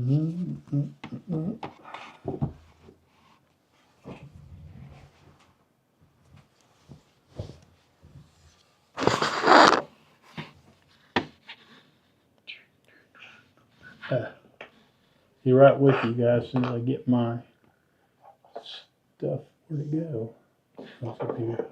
Be right with you guys as soon as I get my stuff. Where'd it go? It's up here.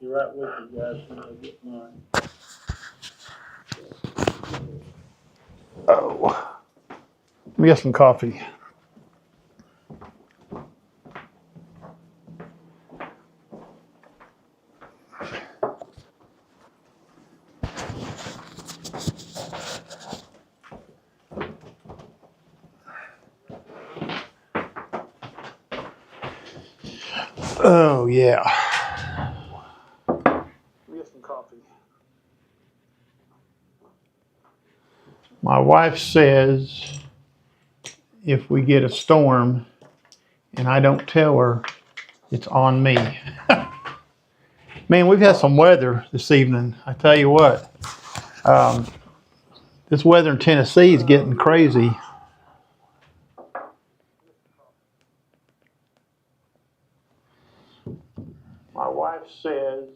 Be right with you guys as soon as I get mine. Oh, let me get some coffee. Oh yeah. Let me get some coffee. My wife says if we get a storm and I don't tell her, it's on me. Man, we've had some weather this evening. I tell you what, this weather in Tennessee is getting crazy. My wife says,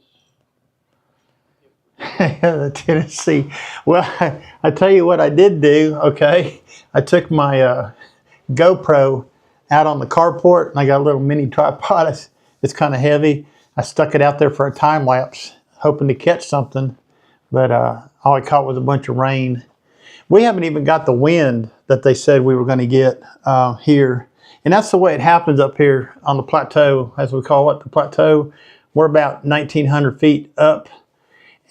the Tennessee. Well, I tell you what I did do, okay? I took my GoPro out on the carport, and I got a little mini tripod. It's kind of heavy. I stuck it out there for a time lapse, hoping to catch something, but all I caught was a bunch of rain. We haven't even got the wind that they said we were going to get here. And that's the way it happens up here on the plateau, as we call it, the plateau. We're about 1,900 feet up.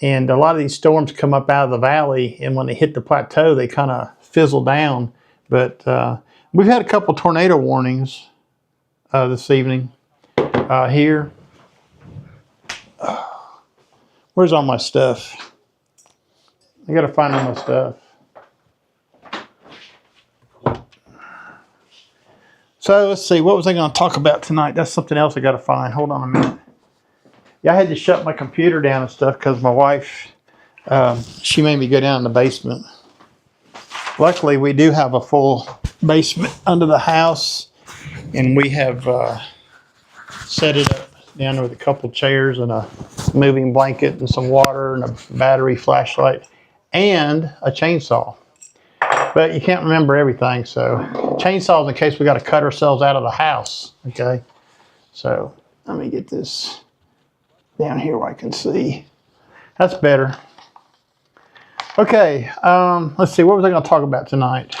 And a lot of these storms come up out of the valley, and when they hit the plateau, they kind of fizzle down. But we've had a couple tornado warnings this evening here. Where's all my stuff? I got to find all my stuff. So let's see, what was I going to talk about tonight? That's something else I got to find. Hold on a minute. Yeah, I had to shut my computer down and stuff because my wife, she made me go down in the basement. Luckily, we do have a full basement under the house, and we have set it up down there with a couple chairs and a moving blanket and some water and a battery flashlight and a chainsaw. But you can't remember everything, so chainsaws in case we got to cut ourselves out of the house, okay? So let me get this down here where I can see. That's better. Okay, let's see, what was I going to talk about tonight?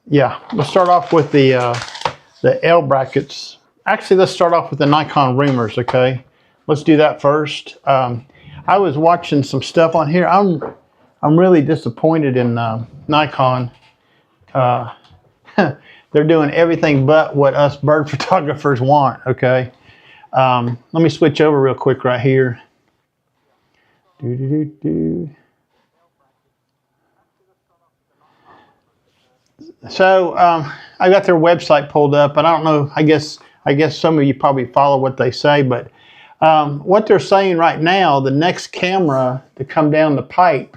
Yeah, we'll start off with the L brackets. Actually, let's start off with the Nikon Rumors, okay? Let's do that first. I was watching some stuff on here. I'm really disappointed in Nikon. They're doing everything but what us bird photographers want, okay? Let me switch over real quick right here. So I got their website pulled up, and I don't know, I guess some of you probably follow what they say, but what they're saying right now, the next camera to come down the pipe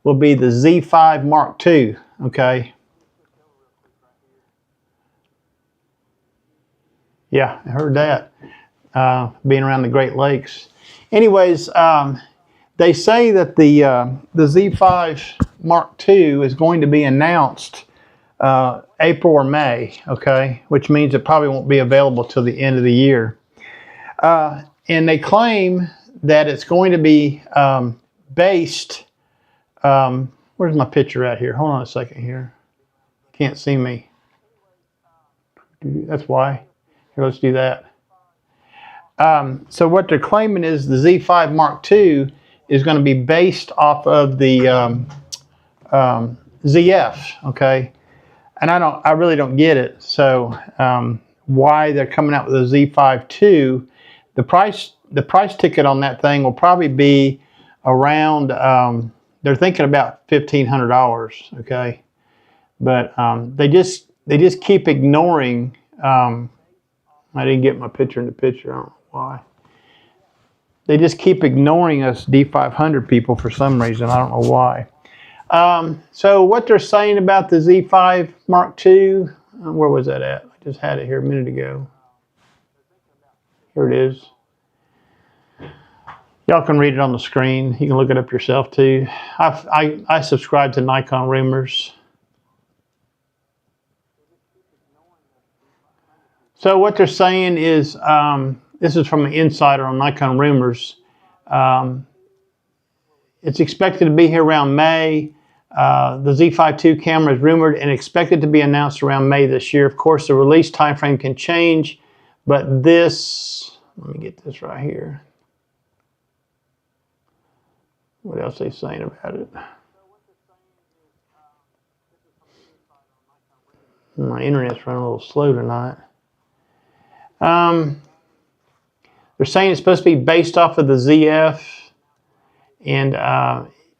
will be the Z5 Mark II, okay? Yeah, I heard that, being around the Great Lakes. Anyways, they say that the Z5 Mark II is going to be announced April or May, okay? Which means it probably won't be available till the end of the year. And they claim that it's going to be based, where's my picture at here? Hold on a second here. Can't see me. That's why. Here, let's do that. So what they're claiming is the Z5 Mark II is going to be based off of the ZF, okay? And I really don't get it. So why they're coming out with a Z5 II? The price ticket on that thing will probably be around they're thinking about $1,500. Okay, but they just keep ignoring. I didn't get my picture in the picture. I don't know why. They just keep ignoring us D500 people for some reason. I don't know why. So what they're saying about the Z5 Mark II, where was that at? I just had it here a minute ago. Here it is. Y'all can read it on the screen. You can look it up yourself too. I subscribe to Nikon Rumors. So what they're saying is, this is from an insider on Nikon Rumors. It's expected to be here around May. The Z5 II camera is rumored and expected to be announced around May this year. Of course, the release timeframe can change, but this, let me get this right here. What else are they saying about it? My internet's running a little slow tonight. They're saying it's supposed to be based off of the ZF, and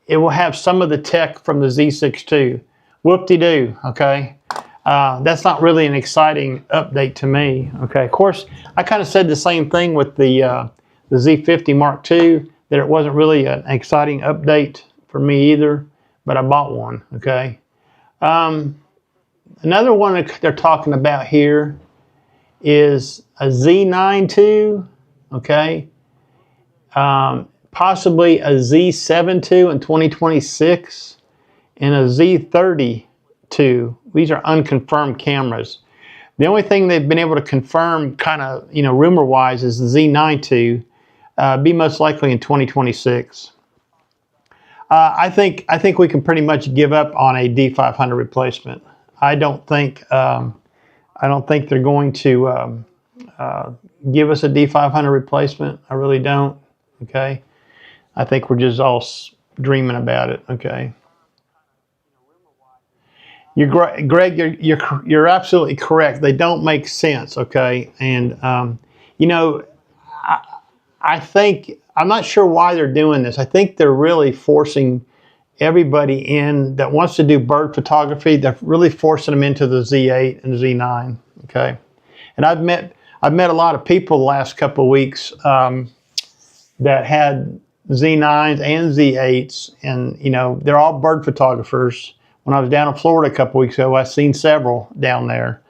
it will have some of the tech from the Z6 II. Whoop-de-doo, okay? That's not really an exciting update to me, okay? Of course, I kind of said the same thing with the Z50 Mark II, that it wasn't really an exciting update for me either, but I bought one, okay? Another one that they're talking about here is a Z9 II, okay? Possibly a Z7 II in 2026 and a Z30 II. These are unconfirmed cameras. The only thing they've been able to confirm kind of, you know, rumor-wise is the Z9 II, be most likely in 2026. I think we can pretty much give up on a D500 replacement. I don't think they're going to give us a D500 replacement. I really don't. Okay, I think we're just all dreaming about it. Okay, Greg, you're absolutely correct. They don't make sense. Okay, and you know, I think, I'm not sure why they're doing this. I think they're really forcing everybody in that wants to do bird photography. They're really forcing them into the Z8 and Z9. Okay, and I've met a lot of people the last couple of weeks that had Z9s and Z8s, and you know, they're all bird photographers. When I was down in Florida a couple weeks ago, I seen several down there,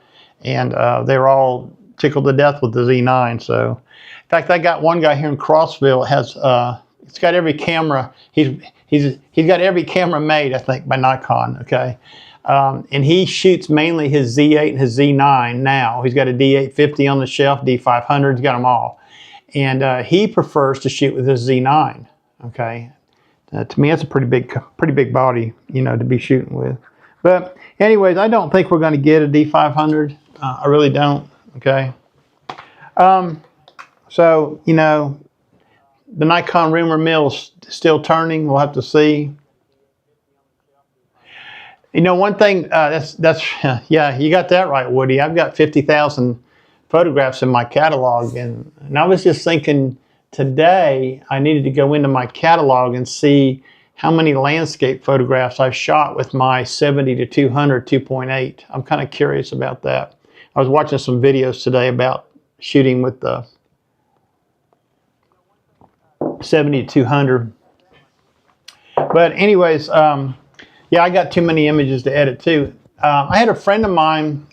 and they were all tickled to death with the Z9. So, in fact, I got one guy here in Crossville. Has it's got every camera. He's got every camera made, I think, by Nikon. Okay, and he shoots mainly his Z8 and his Z9 now. He's got a D850 on the shelf, D500. He's got them all, and he prefers to shoot with his Z9. Okay, to me, that's a pretty big body, you know, to be shooting with. But anyways, I don't think we're going to get a D500. I really don't. Okay. So, you know, the Nikon rumor mill's still turning. We'll have to see. You know, one thing, yeah, you got that right, Woody. I've got 50,000 photographs in my catalog, and I was just thinking today I needed to go into my catalog and see how many landscape photographs I've shot with my 70-200 2.8. I'm kind of curious about that. I was watching some videos today about shooting with the 70-200. But anyways, yeah, I got too many images to edit too. I had a friend of mine,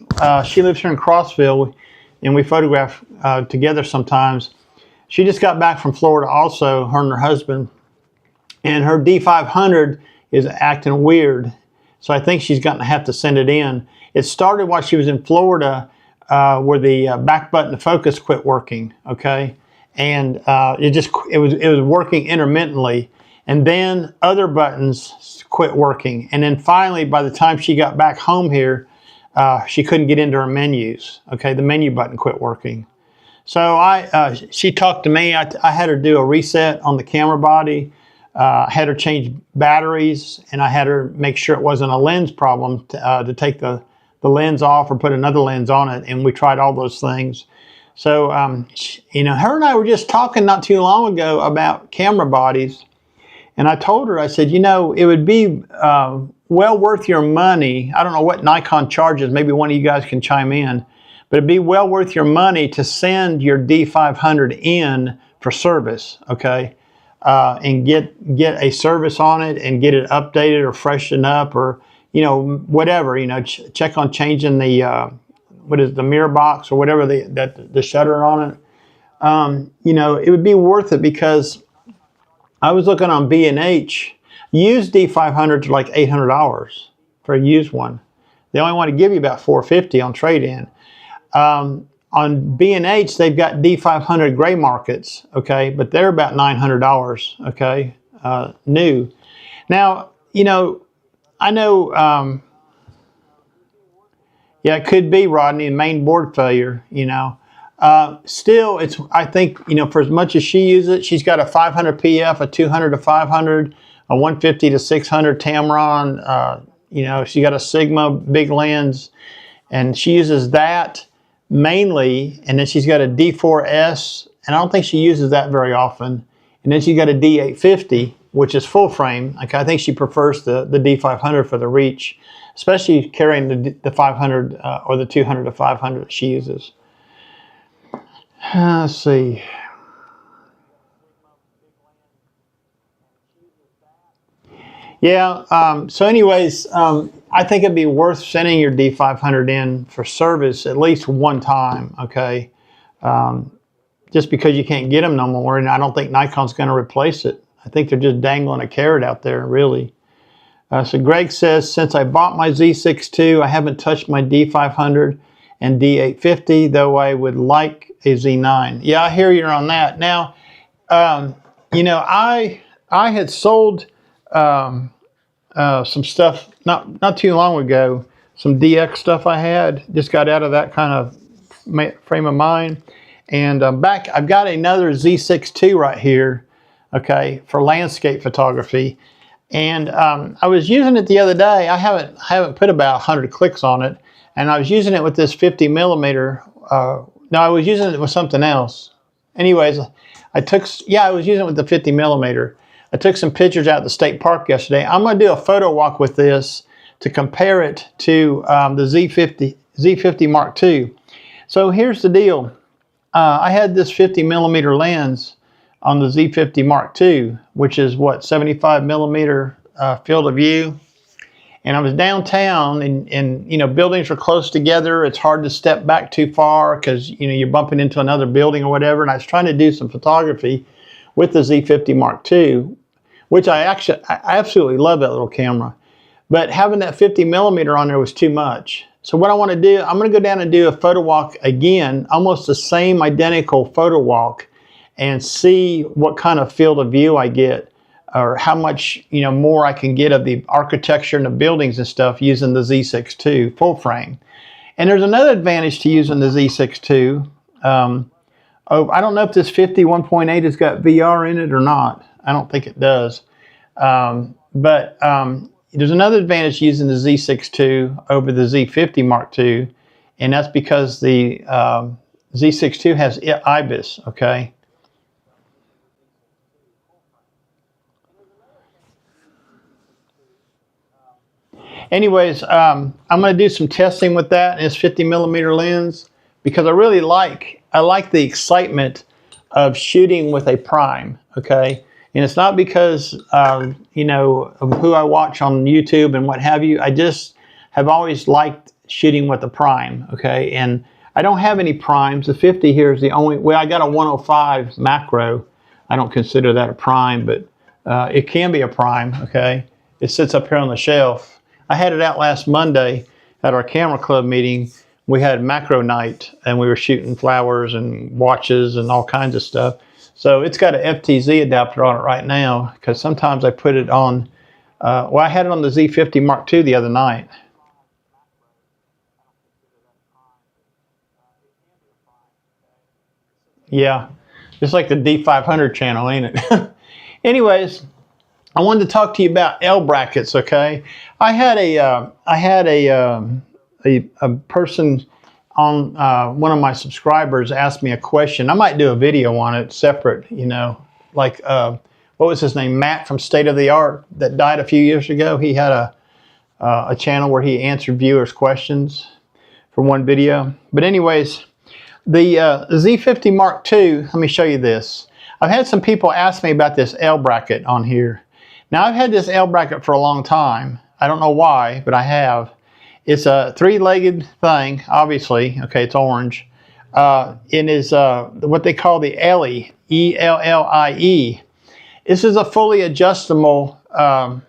she lives here in Crossville, and we photograph together sometimes. She just got back from Florida also, her and her husband, and her D500 is acting weird. So I think she's going to have to send it in. It started while she was in Florida, where the back button focus quit working, okay? And it was working intermittently, and then other buttons quit working, and then finally, by the time she got back home here, she couldn't get into her menus. Okay, the menu button quit working. So she talked to me. I had her do a reset on the camera body. I had her change batteries, and I had her make sure it wasn't a lens problem to take the lens off or put another lens on it, and we tried all those things. So, you know, her and I were just talking not too long ago about camera bodies, And I told her, I said, you know, it would be well worth your money. I don't know what Nikon charges. Maybe one of you guys can chime in. But it'd be well worth your money to send your D500 in for service, okay? And get a service on it and get it updated or freshened up, or, you know, whatever, you know, check on changing the, what is the mirror box or whatever, the shutter on it. You know, it would be worth it, because I was looking on B&H, used D500s are like $800 for a used one. They only want to give you about $450 on trade-in. On B&H, they've got D500 gray markets, okay, but they're about $900, okay, new. Now, you know, I know, yeah, it could be, Rodney, a main board failure, you know. Still, it's, I think, you know, for as much as she uses it, she's got a 500 PF, a 200 to 500, a 150 to 600 Tamron, you know, she got a Sigma big lens, and she uses that mainly, and then she's got a D4S, and I don't think she uses that very often. And then she's got a D850, which is full frame. Like, I think she prefers the D500 for the reach, especially carrying the 500 or the 200 to 500 that she uses. Let's see. Yeah, so anyways, I think it'd be worth sending your D500 in for service at least one time, okay? Just because you can't get them no more, and I don't think Nikon's going to replace it. I think they're just dangling a carrot out there, really. So Greg says, since I bought my Z6 II, I haven't touched my D500 and D850, though I would like a Z9. Yeah, I hear you on that. Now, you know, I had sold some stuff not too long ago, some DX stuff I had, just got out of that kind of frame of mind, and back, I've got another Z6 II right here, okay, for landscape photography, and I was using it the other day. I haven't put about 100 clicks on it, and I was using it with this 50 millimeter. No, I was using it with something else. Anyways, I was using it with the 50 millimeter. I took some pictures out at the state park yesterday. I'm going to do a photo walk with this to compare it to the Z50 Mark II. So here's the deal. I had this 50 millimeter lens on the Z50 Mark II, which is what, 75 millimeter field of view. And I was downtown, and you know, buildings are close together. It's hard to step back too far because, you know, you're bumping into another building or whatever. And I was trying to do some photography with the Z50 Mark II, which I absolutely love that little camera. But having that 50 millimeter on there was too much. So what I want to do, I'm going to go down and do a photo walk again, almost the same identical photo walk, and see what kind of field of view I get, or how much, you know, more I can get of the architecture and the buildings and stuff using the Z6 II full frame. And there's another advantage to using the Z6 II. I don't know if this 50 1.8 has got VR in it or not. I don't think it does. But there's another advantage using the Z6 II over the Z50 Mark II, and that's because the Z6 II has IBIS, okay? Anyways, I'm going to do some testing with that and this 50 millimeter lens, because I really like the excitement of shooting with a prime, okay? And it's not because, you know, of who I watch on YouTube and what have you. I just have always liked shooting with a prime, okay? And I don't have any primes. The 50 here is the only, well, I got a 105 macro. I don't consider that a prime, but it can be a prime, okay? It sits up here on the shelf. I had it out last Monday at our camera club meeting. We had macro night, and we were shooting flowers and watches and all kinds of stuff. So it's got an FTZ adapter on it right now, because sometimes I put it on, well, I had it on the Z50 Mark II the other night. Yeah, just like the D500 channel, ain't it? Anyways, I wanted to talk to you about L brackets, okay? I had a person on one of my subscribers asked me a question. I might do a video on it separate, you know, like what was his name, Matt from State of the Art, that died a few years ago. He had a channel where he answered viewers' questions for one video. But anyways, the Z50 Mark II, let me show you this. I've had some people ask me about this L bracket on here. Now, I've had this L bracket for a long time. I don't know why, but I have. It's a three-legged thing, obviously. Okay, it's orange. It is what they call the Ellie, E-L-L-I-E. This is a fully adjustable L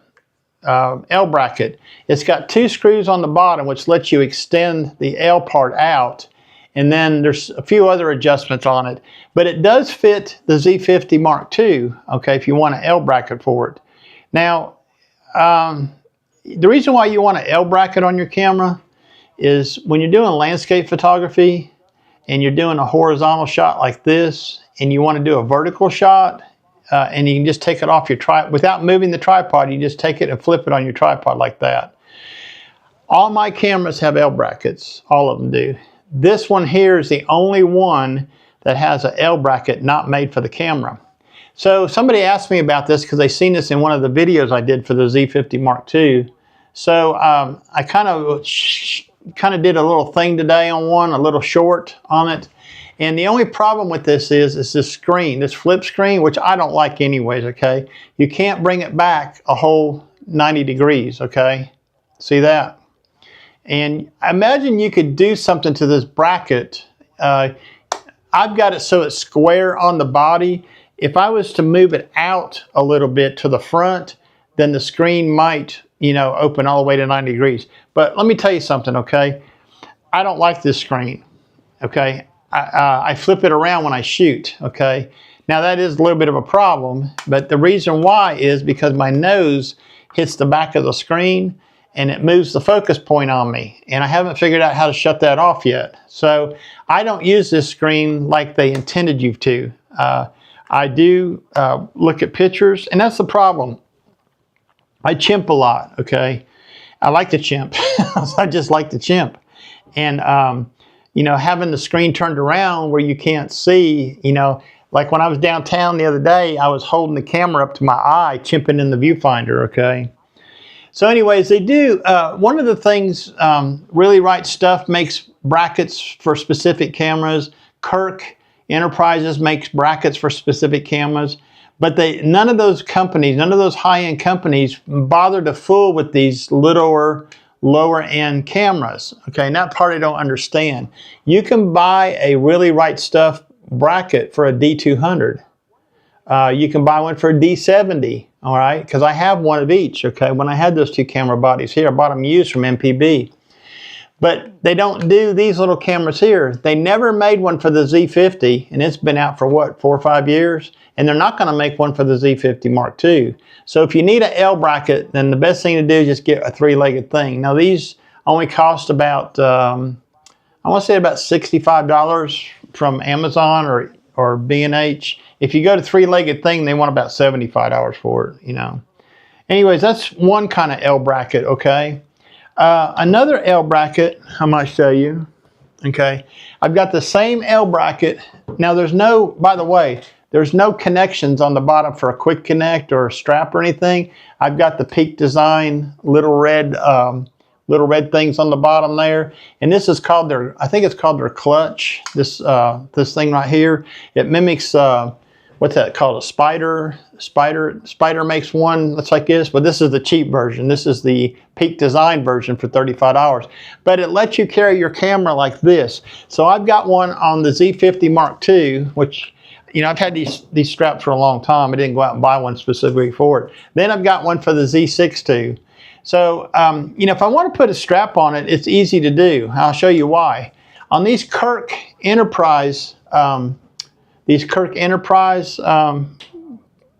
bracket. It's got two screws on the bottom, which lets you extend the L part out. And then there's a few other adjustments on it. But it does fit the Z50 Mark II, okay, if you want an L bracket for it. Now, the reason why you want an L bracket on your camera is when you're doing landscape photography and you're doing a horizontal shot like this and you want to do a vertical shot, and you can just take it off your tripod without moving the tripod. You just take it and flip it on your tripod like that. All my cameras have L brackets. All of them do. This one here is the only one that has an L bracket not made for the camera. So somebody asked me about this because they seen this in one of the videos I did for the Z50 Mark II. So I kind of did a little thing today on one, a little short on it. And the only problem with this is this screen, this flip screen, which I don't like anyways, okay? You can't bring it back a whole 90 degrees, okay? See that? And imagine you could do something to this bracket. I've got it so it's square on the body. If I was to move it out a little bit to the front, then the screen might, you know, open all the way to 90 degrees. But let me tell you something, okay? I don't like this screen, okay? I flip it around when I shoot, okay? Now that is a little bit of a problem, but the reason why is because my nose hits the back of the screen and it moves the focus point on me. And I haven't figured out how to shut that off yet. So I don't use this screen like they intended you to. I do look at pictures, and that's the problem. I chimp a lot, okay? I like to chimp. I just like to chimp. And, you know, having the screen turned around where you can't see, you know, like when I was downtown the other day, I was holding the camera up to my eye, chimping in the viewfinder, okay? So anyways, they do, one of the things, Really Right Stuff makes brackets for specific cameras. Kirk Enterprises makes brackets for specific cameras. But none of those companies, none of those high-end companies bother to fool with these lower-end cameras. Okay, and that part I don't understand. You can buy a Really Right Stuff bracket for a D200. You can buy one for a D70, all right? Because I have one of each, okay? When I had those two camera bodies here, I bought them used from MPB. But they don't do these little cameras here. They never made one for the Z50, and it's been out for what, 4 or 5 years? And they're not going to make one for the Z50 Mark II. So if you need an L bracket, then the best thing to do is just get a three-legged thing. Now these only cost about, I want to say about $65 from Amazon or B&H. If you go to three-legged thing, they want about $75 for it, you know. Anyways, that's one kind of L bracket, okay? Another L bracket I might show you, okay? I've got the same L bracket. Now there's no, by the way, there's no connections on the bottom for a quick connect or a strap or anything. I've got the Peak Design little red things on the bottom there. And this is called their, I think it's called their clutch, this thing right here. It mimics, what's that called, a Spider? Spider makes one that's like this, but this is the cheap version. This is the Peak Design version for $35. But it lets you carry your camera like this. So I've got one on the Z50 Mark II, which, you know, I've had these straps for a long time. I didn't go out and buy one specifically for it. Then I've got one for the Z6 II. So, you know, if I want to put a strap on it, it's easy to do. I'll show you why. On these Kirk Enterprise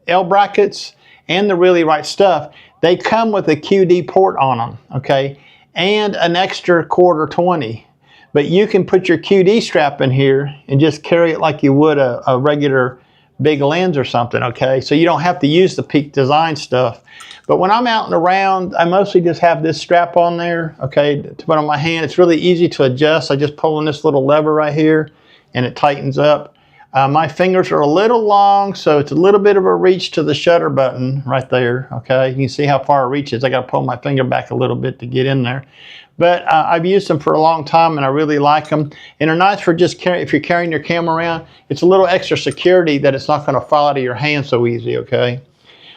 L brackets and the Really Right Stuff, they come with a QD port on them, okay, and an extra quarter 20. But you can put your QD strap in here and just carry it like you would a regular big lens or something, okay? So you don't have to use the Peak Design stuff. But when I'm out and around, I mostly just have this strap on there, okay, to put on my hand. It's really easy to adjust. I just pull on this little lever right here and it tightens up. My fingers are a little long, so it's a little bit of a reach to the shutter button right there, okay? You can see how far it reaches. I got to pull my finger back a little bit to get in there. But I've used them for a long time, and I really like them. And they're nice for just if you're carrying your camera around. It's a little extra security that it's not going to fall out of your hand so easy, okay?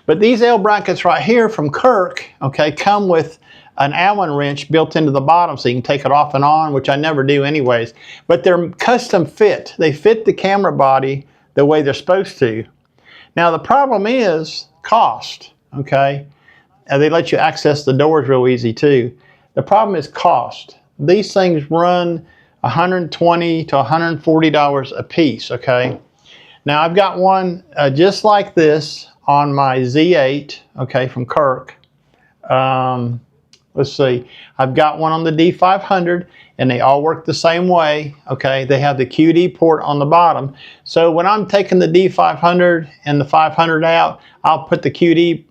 But these L brackets right here from Kirk, okay, come with an Allen wrench built into the bottom so you can take it off and on, which I never do anyways. But they're custom fit. They fit the camera body the way they're supposed to. Now the problem is cost, okay? They let you access the doors real easy too. The problem is cost. These things run $120 to $140 a piece, okay? Now I've got one just like this on my Z8, okay, from Kirk. Let's see, I've got one on the D500 and they all work the same way, okay? They have the QD port on the bottom. So when I'm taking the D500 and the 500 out, I'll put the QD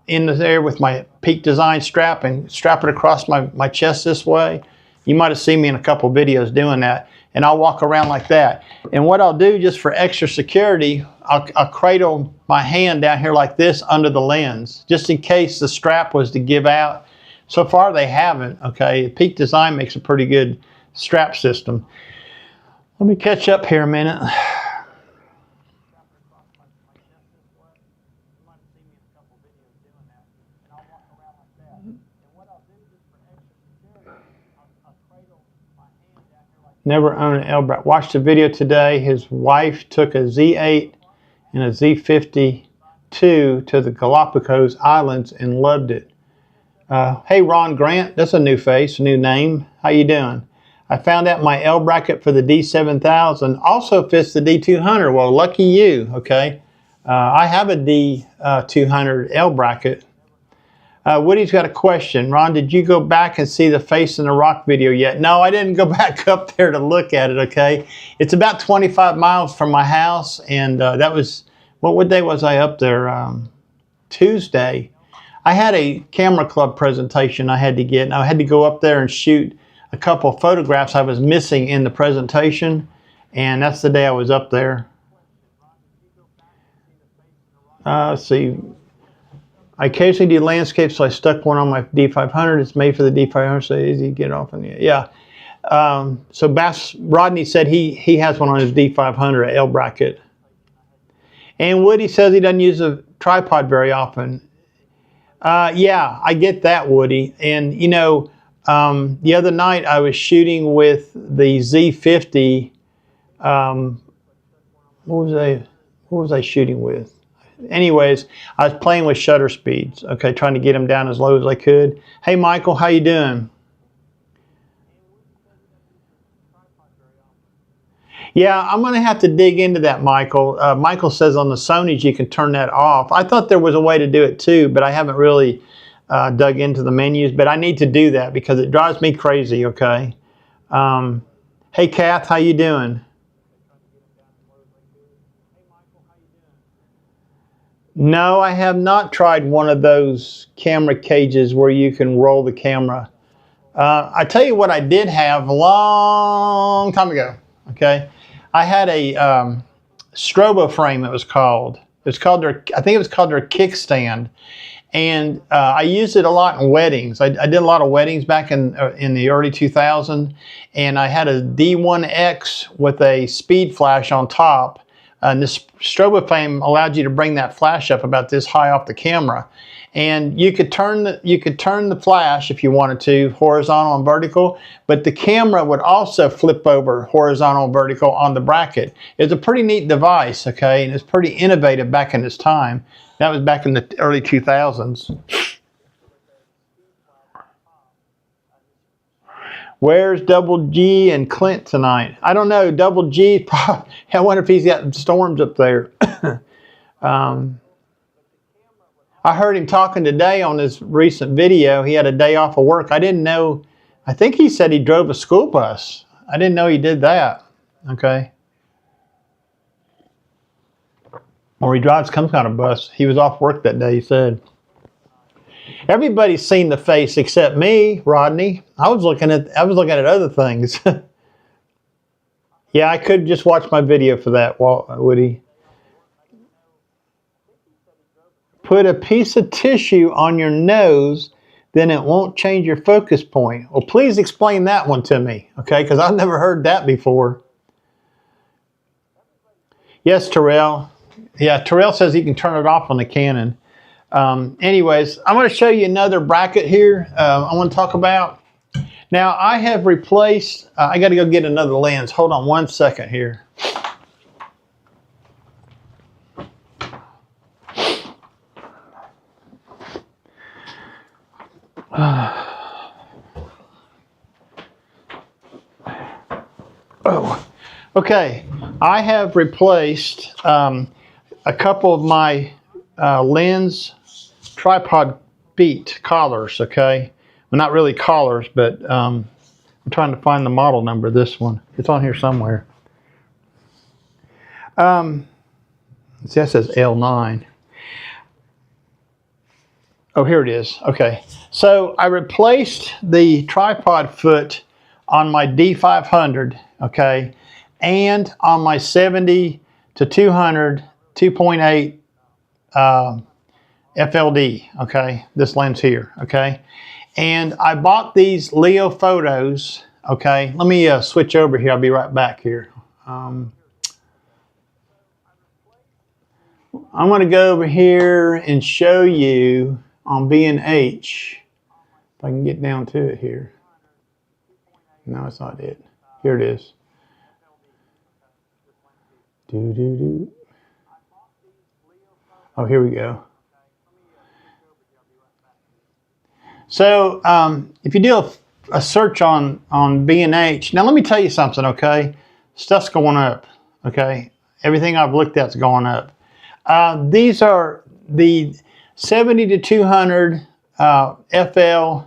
in there with my Peak Design strap and strap it across my chest this way. You might have seen me in a couple videos doing that. And I'll walk around like that. And what I'll do just for extra security, I'll cradle my hand down here like this under the lens, just in case the strap was to give out. So far they haven't, okay? Peak Design makes a pretty good strap system. Let me catch up here a minute. Never own an L bracket. Watched a video today. His wife took a Z8 and a Z52 to the Galapagos Islands and loved it. Hey Ron Grant, that's a new face, new name. How you doing? I found out my L bracket for the D7000 also fits the D200. Well, lucky you, okay? I have a D200 L bracket. Woody's got a question. Ron, did you go back and see the Face in the Rock video yet? No, I didn't go back up there to look at it, okay? It's about 25 miles from my house, and that was, what day was I up there? Tuesday. I had a camera club presentation I had to get, and I had to go up there and shoot a couple of photographs I was missing in the presentation, and that's the day I was up there. Let's see. I occasionally do landscapes, so I stuck one on my D500. It's made for the D500, so easy to get off in the, yeah. So Rodney said he has one on his D500, L bracket. And Woody says he doesn't use a tripod very often. Yeah, I get that, Woody. And you know, the other night I was shooting with the Z50. What was I shooting with? Anyways, I was playing with shutter speeds, okay, trying to get them down as low as I could. Hey Michael, how you doing? Yeah, I'm going to have to dig into that, Michael. Michael says on the Sonys you can turn that off. I thought there was a way to do it too, but I haven't really dug into the menus. But I need to do that because it drives me crazy, okay? Hey, Kath, how you doing? No, I have not tried one of those camera cages where you can roll the camera. I tell you what I did have a long time ago, okay? I had a strobo frame, it was called. I think it was called their kickstand. And I used it a lot in weddings. I did a lot of weddings back in the early 2000s. And I had a D1X with a speed flash on top. And this strobo frame allowed you to bring that flash up about this high off the camera. And you could turn the flash if you wanted to, horizontal and vertical, but the camera would also flip over horizontal and vertical on the bracket. It's a pretty neat device, okay, and it's pretty innovative back in its time. That was back in the early 2000s. Where's Double G and Clint tonight? I don't know. Double G, I wonder if he's got storms up there. I heard him talking today on his recent video. He had a day off of work. I didn't know. I think he said he drove a school bus. I didn't know he did that. Okay. Or he drives some kind of bus. He was off work that day, he said. Everybody's seen the Face except me, Rodney. I was looking at other things. Yeah, I could just watch my video for that, Woody. Put a piece of tissue on your nose, then it won't change your focus point. Well, please explain that one to me, okay? Because I've never heard that before. Yes, Terrell. Yeah, Terrell says he can turn it off on the Canon. Anyways, I'm going to show you another bracket here I want to talk about. Now, I have replaced, I got to go get another lens. Hold on one second here. Oh, okay. I have replaced a couple of my lens tripod feet collars, okay? Well, not really collars, but I'm trying to find the model number of this one. It's on here somewhere. See, that says L9. Oh, here it is. Okay. So I replaced the tripod foot on my D500, okay, and on my 70 to 200 2.8 FLD, okay, this lens here, okay. And I bought these Leo photos, okay. Let me switch over here. I'll be right back here. I'm going to go over here and show you on B&H, if I can get down to it here. No, it's not it. Here it is. Oh, here we go. So if you do a search on B&H, now let me tell you something, okay? Stuff's going up, okay? Everything I've looked at's going up. These are the 70 to 200 FL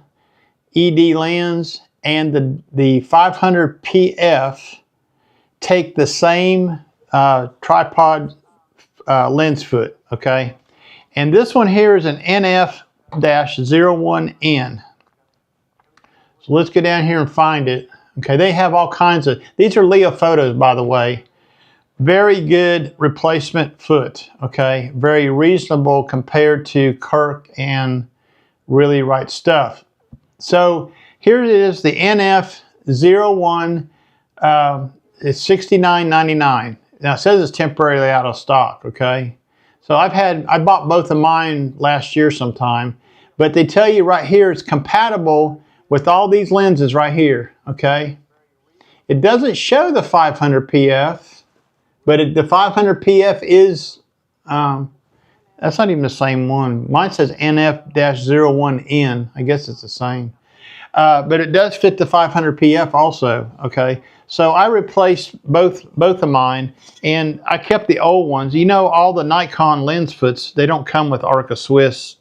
ED lens and the 500 PF take the same tripod lens foot, okay? And this one here is an NF-01N. So let's go down here and find it. Okay, they have all kinds of, these are Leo photos, by the way. Very good replacement foot, okay? Very reasonable compared to Kirk and Really Right Stuff. So here it is, the NF-01, it's $69.99. Now it says it's temporarily out of stock, okay? So I bought both of mine last year sometime, but they tell you right here it's compatible with all these lenses right here, okay? It doesn't show the 500 PF, but the 500 PF is, that's not even the same one. Mine says NF-01N. I guess it's the same. But it does fit the 500 PF also, okay? So I replaced both of mine, and I kept the old ones. You know, all the Nikon lens foots, they don't come with Arca Swiss.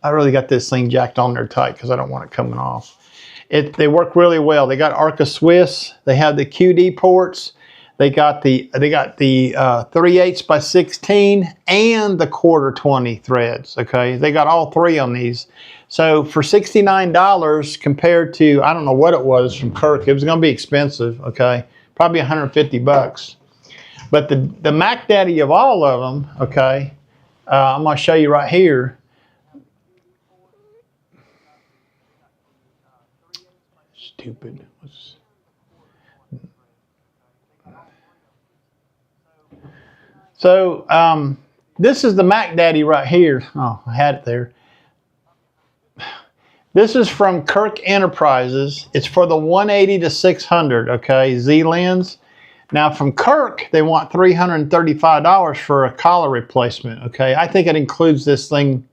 I really got this thing jacked on there tight because I don't want it coming off. They work really well. They got Arca Swiss. They have the QD ports. They got the 3/8 by 16 and the 1/4 threads. Okay, they got all three on these. So for $69 compared to, I don't know what it was from Kirk, it was going to be expensive. Okay, probably 150 bucks. But the Mac Daddy of all of them, okay, I'm going to show you right here. Stupid. So this is the Mac Daddy right here. Oh, I had it there. This is from Kirk Enterprises. It's for the 180 to 600, okay, Z lens. Now from Kirk, they want $335 for a collar replacement, okay. I think it includes this thing.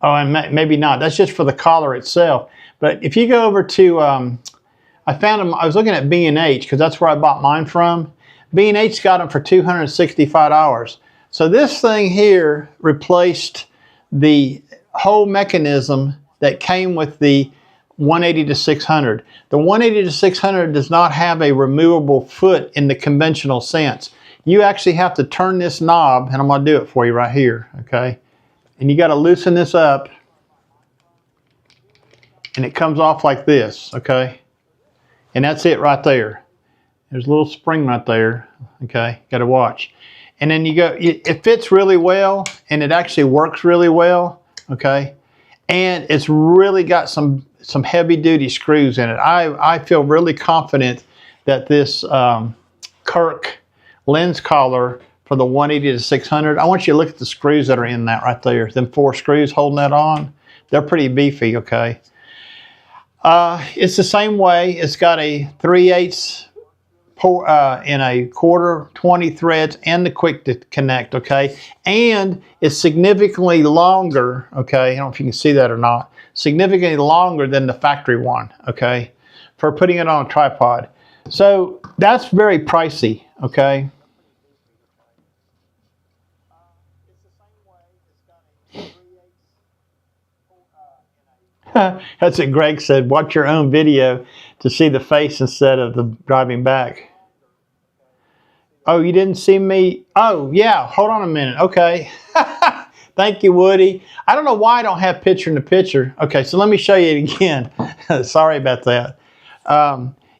Oh, and maybe not. That's just for the collar itself. But if you go over to, I found them, I was looking at B&H because that's where I bought mine from. B&H got them for $265. So this thing here replaced the whole mechanism that came with the 180 to 600. The 180 to 600 does not have a removable foot in the conventional sense. You actually have to turn this knob, and I'm going to do it for you right here, okay? And you got to loosen this up, and it comes off like this, okay? And that's it right there. There's a little spring right there. Okay, got to watch. And then you go, it fits really well, and it actually works really well. Okay, and it's really got some heavy duty screws in it. I feel really confident that this Kirk lens collar for the 180 to 600, I want you to look at the screws that are in that right there. Them 4 screws holding that on, they're pretty beefy, okay? It's the same way. It's got a 3/8 in a quarter, 20 threads, and the quick to connect, okay? And it's significantly longer, okay? I don't know if you can see that or not. Significantly longer than the factory one, okay? For putting it on a tripod. So that's very pricey, okay? That's what Greg said. Watch your own video to see the face instead of the driving back. Oh, you didn't see me? Oh, yeah. Hold on a minute. Okay. Thank you, Woody. I don't know why I don't have picture in the picture. Okay, so let me show you it again. Sorry about that.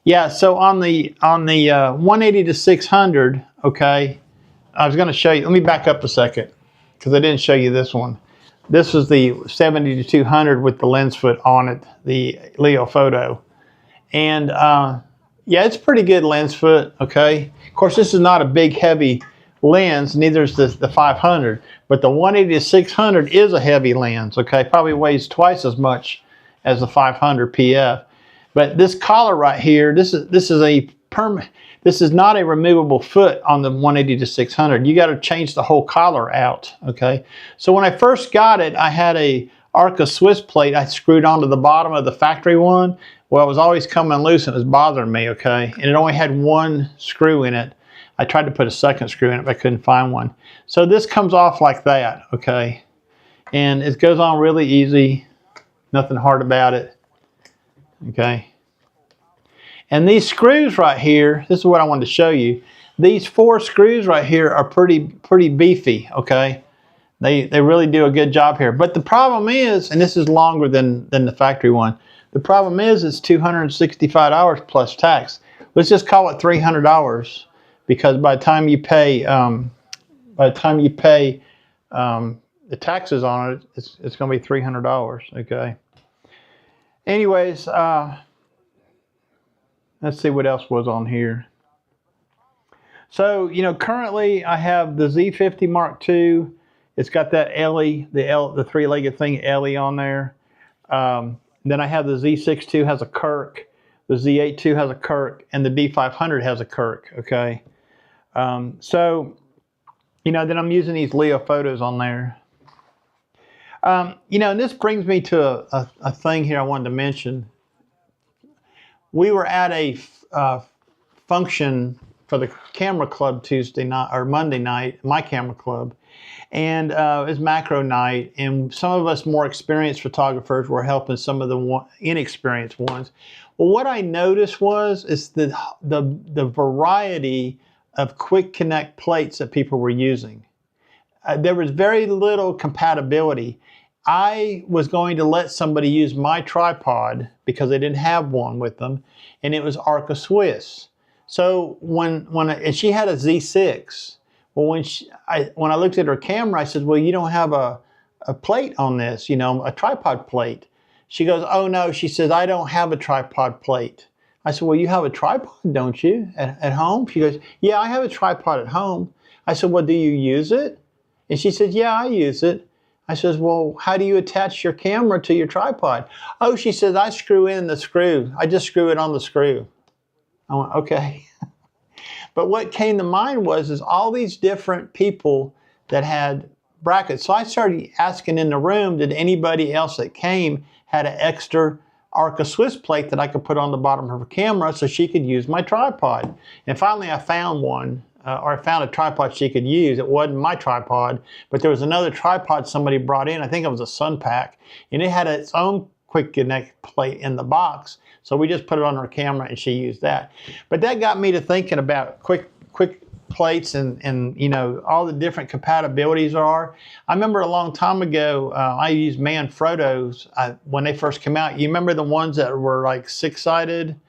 Yeah, so on the 180 to 600, okay, I was going to show you. Let me back up a second because I didn't show you this one. This is the 70 to 200 with the lens foot on it, the Leo Photo. And yeah, it's pretty good lens foot, okay? Of course, this is not a big, heavy lens, neither is the 500, but the 180 to 600 is a heavy lens, okay? Probably weighs twice as much as the 500 PF. But this collar right here, this is not a removable foot on the 180 to 600. You got to change the whole collar out, okay? So when I first got it, I had a Arca Swiss plate I screwed onto the bottom of the factory one. Well, it was always coming loose and it was bothering me, okay? And it only had 1 screw in it. I tried to put a second screw in it, but I couldn't find one. So this comes off like that, okay? And it goes on really easy. Nothing hard about it, okay? And these screws right here, this is what I wanted to show you. These 4 screws right here are pretty beefy, okay? They really do a good job here. But the problem is, and this is longer than the factory one, the problem is it's $265 plus tax. Let's just call it $300 because by the time you pay the taxes on it, it's going to be $300, okay? Anyways, let's see what else was on here. So, you know, currently I have the Z50 Mark II. It's got that Ellie, the 3-legged thing, Ellie on there. Then I have the Z6 II has a Kirk, the Z8 II has a Kirk, and the D500 has a Kirk, okay? So, you know, then I'm using these Leo photos on there. You know, and this brings me to a thing here I wanted to mention. We were at a function for the camera club Tuesday night or Monday night, my camera club, and it was macro night, and some of us more experienced photographers were helping some of the inexperienced ones. Well, what I noticed is the variety of quick connect plates that people were using. There was very little compatibility. I was going to let somebody use my tripod because they didn't have one with them, and it was Arca Swiss. So and she had a Z6. Well, when I looked at her camera, I said, "Well, you don't have a plate on this, you know, a tripod plate." She goes, "Oh no," she says, "I don't have a tripod plate." I said, "Well, you have a tripod, don't you, at home?" She goes, "Yeah, I have a tripod at home." I said, "Well, do you use it?" And she said, "Yeah, I use it." I says, "Well, how do you attach your camera to your tripod?" "Oh," she says, "I screw in the screw. I just screw it on the screw." I went, okay. But what came to mind is all these different people that had brackets. So I started asking in the room, did anybody else that came had an extra Arca Swiss plate that I could put on the bottom of her camera so she could use my tripod? And finally I found one. Or I found a tripod she could use. It wasn't my tripod, but there was another tripod somebody brought in. I think it was a Sun Pack, and it had its own quick connect plate in the box. So we just put it on her camera and she used that. But that got me to thinking about quick plates and you know, all the different compatibilities there are. I remember a long time ago, I used Manfrottos when they first came out. You remember the ones that were like 6-sided?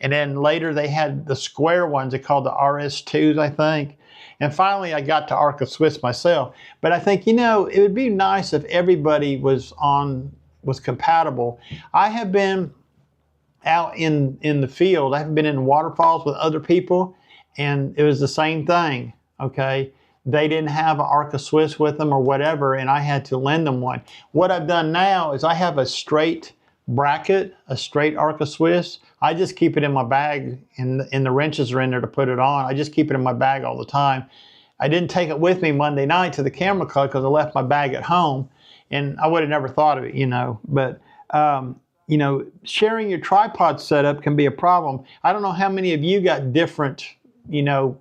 And then later they had the square ones, they called the RS2s, I think. And finally I got to Arca Swiss myself. But I think, you know, it would be nice if everybody was compatible. I have been out in the field. I've been in waterfalls with other people, and it was the same thing, okay? They didn't have an Arca Swiss with them or whatever, and I had to lend them one. What I've done now is I have a straight bracket, a straight Arca Swiss. I just keep it in my bag, and the wrenches are in there to put it on. I just keep it in my bag all the time. I didn't take it with me Monday night to the camera club because I left my bag at home, and I would have never thought of it, you know. But you know, sharing your tripod setup can be a problem. I don't know how many of you got different, you know,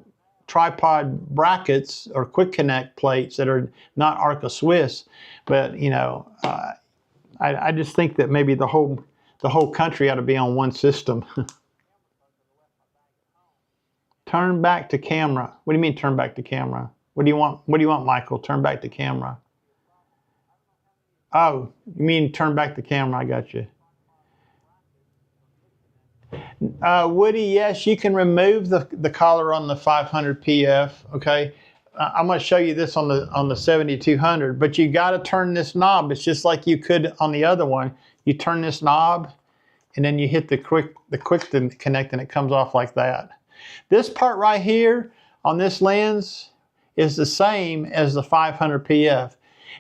tripod brackets or quick connect plates that are not Arca Swiss, but you know, I just think that maybe the whole country ought to be on one system. Turn back to camera. What do you mean turn back to camera? What do you want? What do you want, Michael? Turn back to camera. Oh, you mean turn back the camera? I got you. Woody, yes, you can remove the collar on the 500 PF. Okay, I'm going to show you this on the 7200, but you got to turn this knob. It's just like you could on the other one. You turn this knob, and then you hit the quick connect, and it comes off like that. This part right here on this lens is the same as the 500 PF.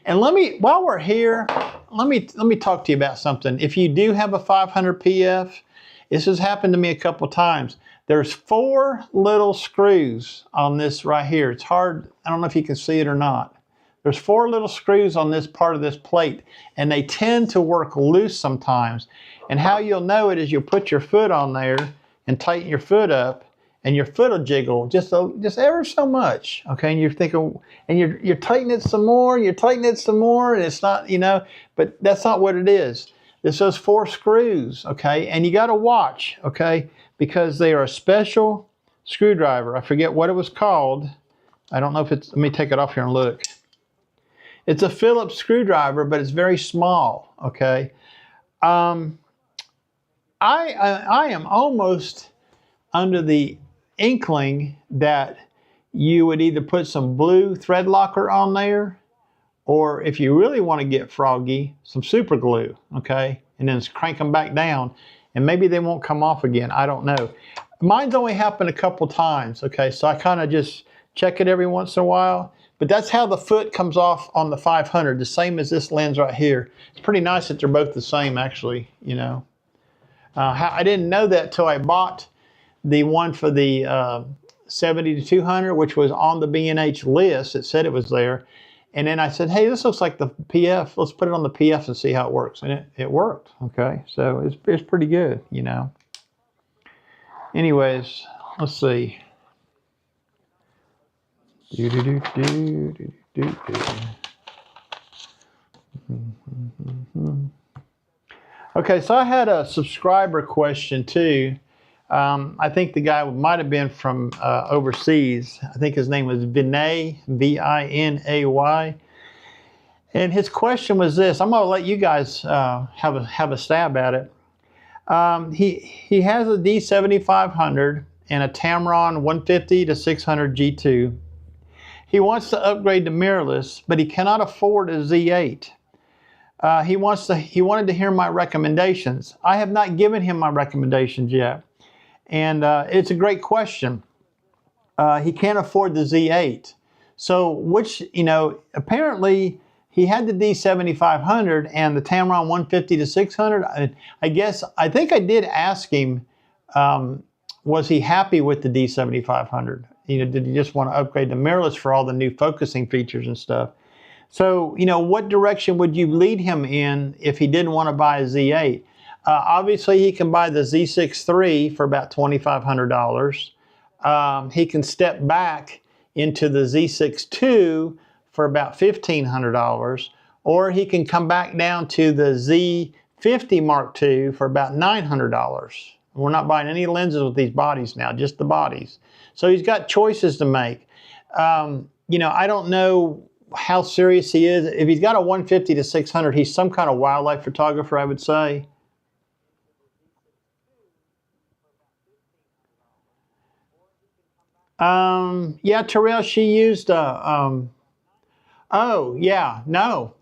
And while we're here, let me talk to you about something. If you do have a 500 PF, this has happened to me a couple times. There's 4 little screws on this right here. It's hard, I don't know if you can see it or not. There's 4 little screws on this part of this plate, and they tend to work loose sometimes. And how you'll know it is you'll put your foot on there and tighten your foot up, and your foot will jiggle just ever so much, okay? And you're thinking, and you're tightening it some more, you're tightening it some more, and it's not, you know, but that's not what it is. It's those 4 screws, okay? And you got to watch, okay? Because they are a special screwdriver. I forget what it was called. I don't know if it's, let me take it off here and look. It's a Phillips screwdriver, but it's very small, okay? I am almost under the inkling that you would either put some blue thread locker on there, or if you really want to get froggy, some super glue, okay? And then crank them back down, and maybe they won't come off again. I don't know. Mine's only happened a couple times, okay? So I kind of just check it every once in a while. But that's how the foot comes off on the 500, the same as this lens right here. It's pretty nice that they're both the same, actually, you know. I didn't know that till I bought the one for the 70-200, which was on the B&H list. It said it was there. And then I said, hey, this looks like the PF. Let's put it on the PF and see how it works. And it worked, okay? So it's pretty good, you know. Anyways, let's see. Okay, so I had a subscriber question too. I think the guy might have been from overseas. I think his name was Vinay, V-I-N-A-Y. And his question was this. I'm going to let you guys have a stab at it. He has a D7500 and a Tamron 150 to 600 G2. He wants to upgrade to mirrorless, but he cannot afford a Z8. He wanted to hear my recommendations. I have not given him my recommendations yet. And it's a great question. He can't afford the Z8. So which, you know, apparently he had the D7500 and the Tamron 150 to 600. I think I did ask him, was he happy with the D7500? You know, did he just want to upgrade to mirrorless for all the new focusing features and stuff? So, you know, what direction would you lead him in if he didn't want to buy a Z8? Obviously, he can buy the Z6 III for about $2,500. He can step back into the Z6 II for about $1,500, or he can come back down to the Z50 Mark II for about $900. We're not buying any lenses with these bodies now, just the bodies. So he's got choices to make. You know, I don't know how serious he is. If he's got a 150 to 600, he's some kind of wildlife photographer, I would say. Yeah, Terrell, she used oh, yeah, no.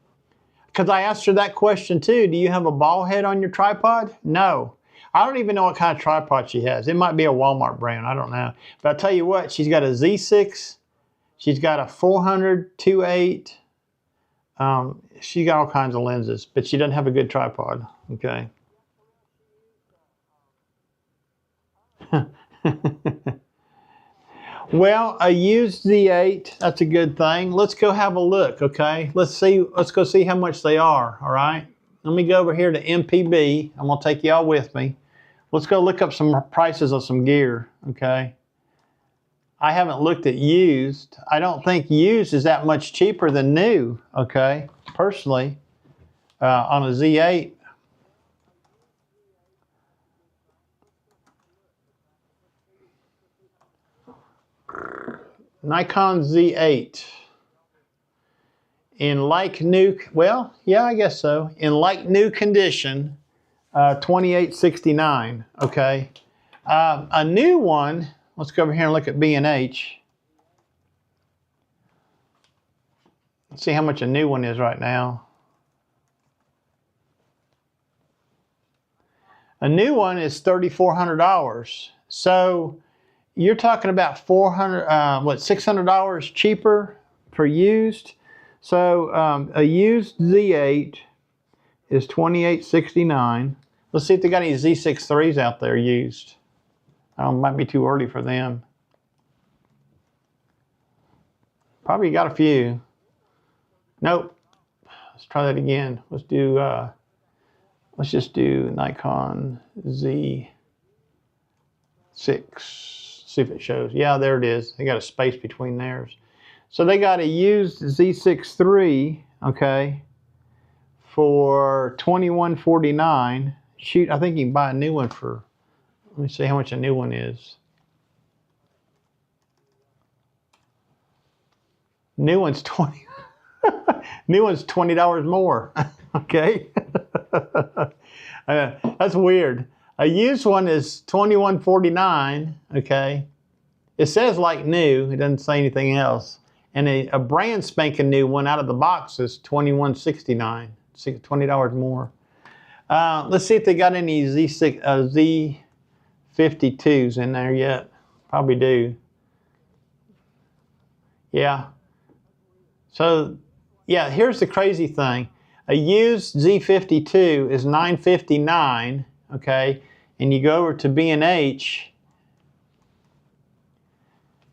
Because I asked her that question too. Do you have a ball head on your tripod? No. I don't even know what kind of tripod she has. It might be a Walmart brand. I don't know. But I'll tell you what, she's got a Z6. She's got a 400, 2.8. She's got all kinds of lenses, but she doesn't have a good tripod. Okay. Well, a used Z8, that's a good thing. Let's go have a look, okay? Let's go see how much they are, all right? Let me go over here to MPB. I'm gonna take y'all with me. Let's go look up some prices of some gear, okay? I haven't looked at used. I don't think used is that much cheaper than new, okay? Personally, on a Z8. Nikon Z8 in like new, well, yeah, I guess so. In like new condition, $28.69. Okay, a new one. Let's go over here and look at B&H. Let's see how much a new one is right now. A new one is $3,400. So you're talking about $600 cheaper for used. So a used Z8 is $28.69. Let's see if they got any Z6 IIIs out there used. Might be too early for them. Probably got a few. Nope. Let's try that again. Let's just do Nikon Z6. See if it shows. Yeah, there it is. They got a space between theirs. So they got a used Z6 III, okay, for $21.49. Shoot, I think you can buy a new one for, let me see how much a new one is. New one's New one's $20 more. Okay. That's weird. A used one is $21.49, okay? It says like new, it doesn't say anything else. And a brand spanking new one out of the box is $21.69, $20 more. Let's see if they got any Z52s in there yet. Probably do. Yeah. So, yeah, here's the crazy thing. A used Z52 is $959, okay? And you go over to B&H,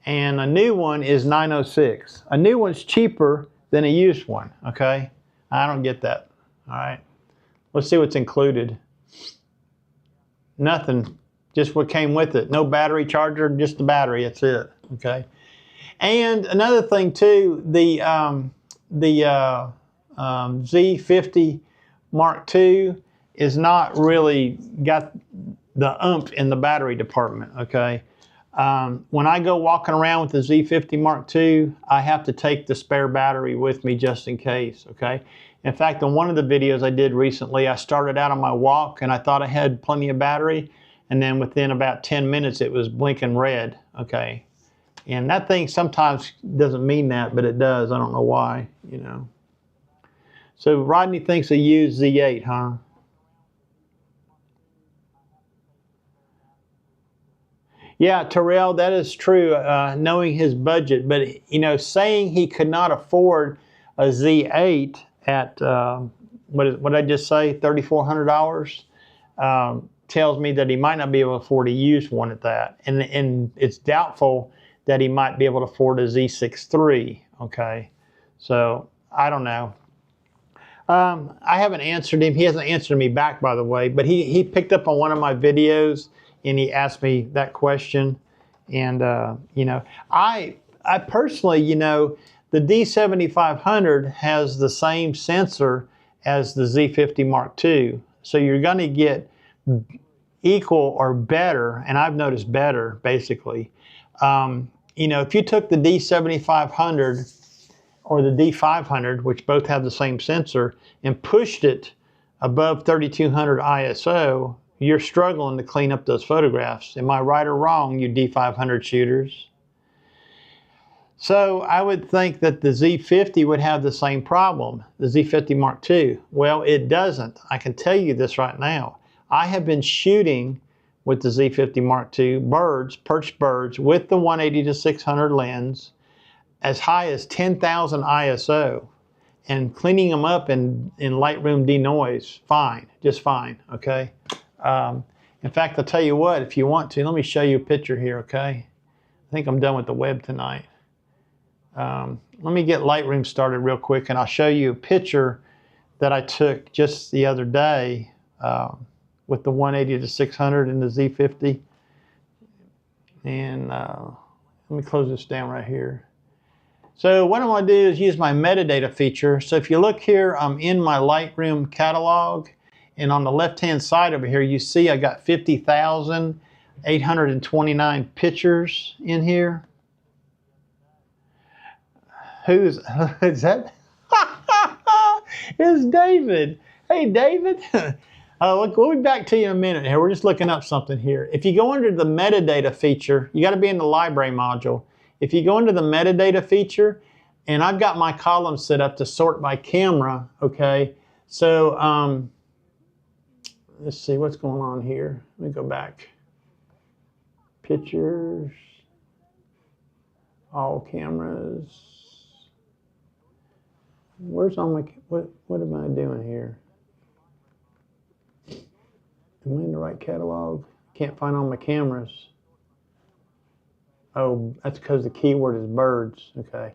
and a new one is $906. A new one's cheaper than a used one, okay? I don't get that, all right? Let's see what's included. Nothing, just what came with it. No battery charger, just the battery, that's it, okay? And another thing too, the Z50 Mark II is not really got the oomph in the battery department, okay? When I go walking around with the Z50 Mark II, I have to take the spare battery with me just in case, okay? In fact, on one of the videos I did recently, I started out on my walk and I thought I had plenty of battery, and then within about 10 minutes it was blinking red, okay? And that thing sometimes doesn't mean that, but it does. I don't know why, you know. So Rodney thinks a used Z8, huh? Yeah, Terrell, that is true, knowing his budget. But, you know, saying he could not afford a Z8 at, what did I just say, $3,400, tells me that he might not be able to afford a used one at that. And it's doubtful that he might be able to afford a Z6 III, okay? So, I don't know. I haven't answered him. He hasn't answered me back, by the way, but he picked up on one of my videos and he asked me that question. And, you know, I personally, you know, the D7500 has the same sensor as the Z50 Mark II. So you're going to get equal or better, and I've noticed better, basically. You know, if you took the D7500 or the D500, which both have the same sensor, and pushed it above 3200 ISO, you're struggling to clean up those photographs. Am I right or wrong, you D500 shooters? So I would think that the Z50 would have the same problem, the Z50 Mark II. Well, it doesn't. I can tell you this right now. I have been shooting with the Z50 Mark II birds, perched birds, with the 180 to 600 lens as high as 10,000 ISO, and cleaning them up in Lightroom denoise, fine, just fine, okay? In fact, I'll tell you what, if you want to, let me show you a picture here, okay? I think I'm done with the web tonight. Let me get Lightroom started real quick, and I'll show you a picture that I took just the other day with the 180 to 600 and the Z50. And let me close this down right here. So what I'm going to do is use my metadata feature. So if you look here, I'm in my Lightroom catalog, and on the left-hand side over here, you see I got 50,829 pictures in here. Who's is that? It's David. Hey, David. We'll be back to you in a minute here. We're just looking up something here. If you go under the metadata feature, you got to be in the library module. If you go into the metadata feature, and I've got my column set up to sort by camera, okay? So let's see what's going on here. Let me go back. Pictures, all cameras. Where's all my, what am I doing here? Am I in the right catalog? Can't find all my cameras. Oh, that's because the keyword is birds. Okay.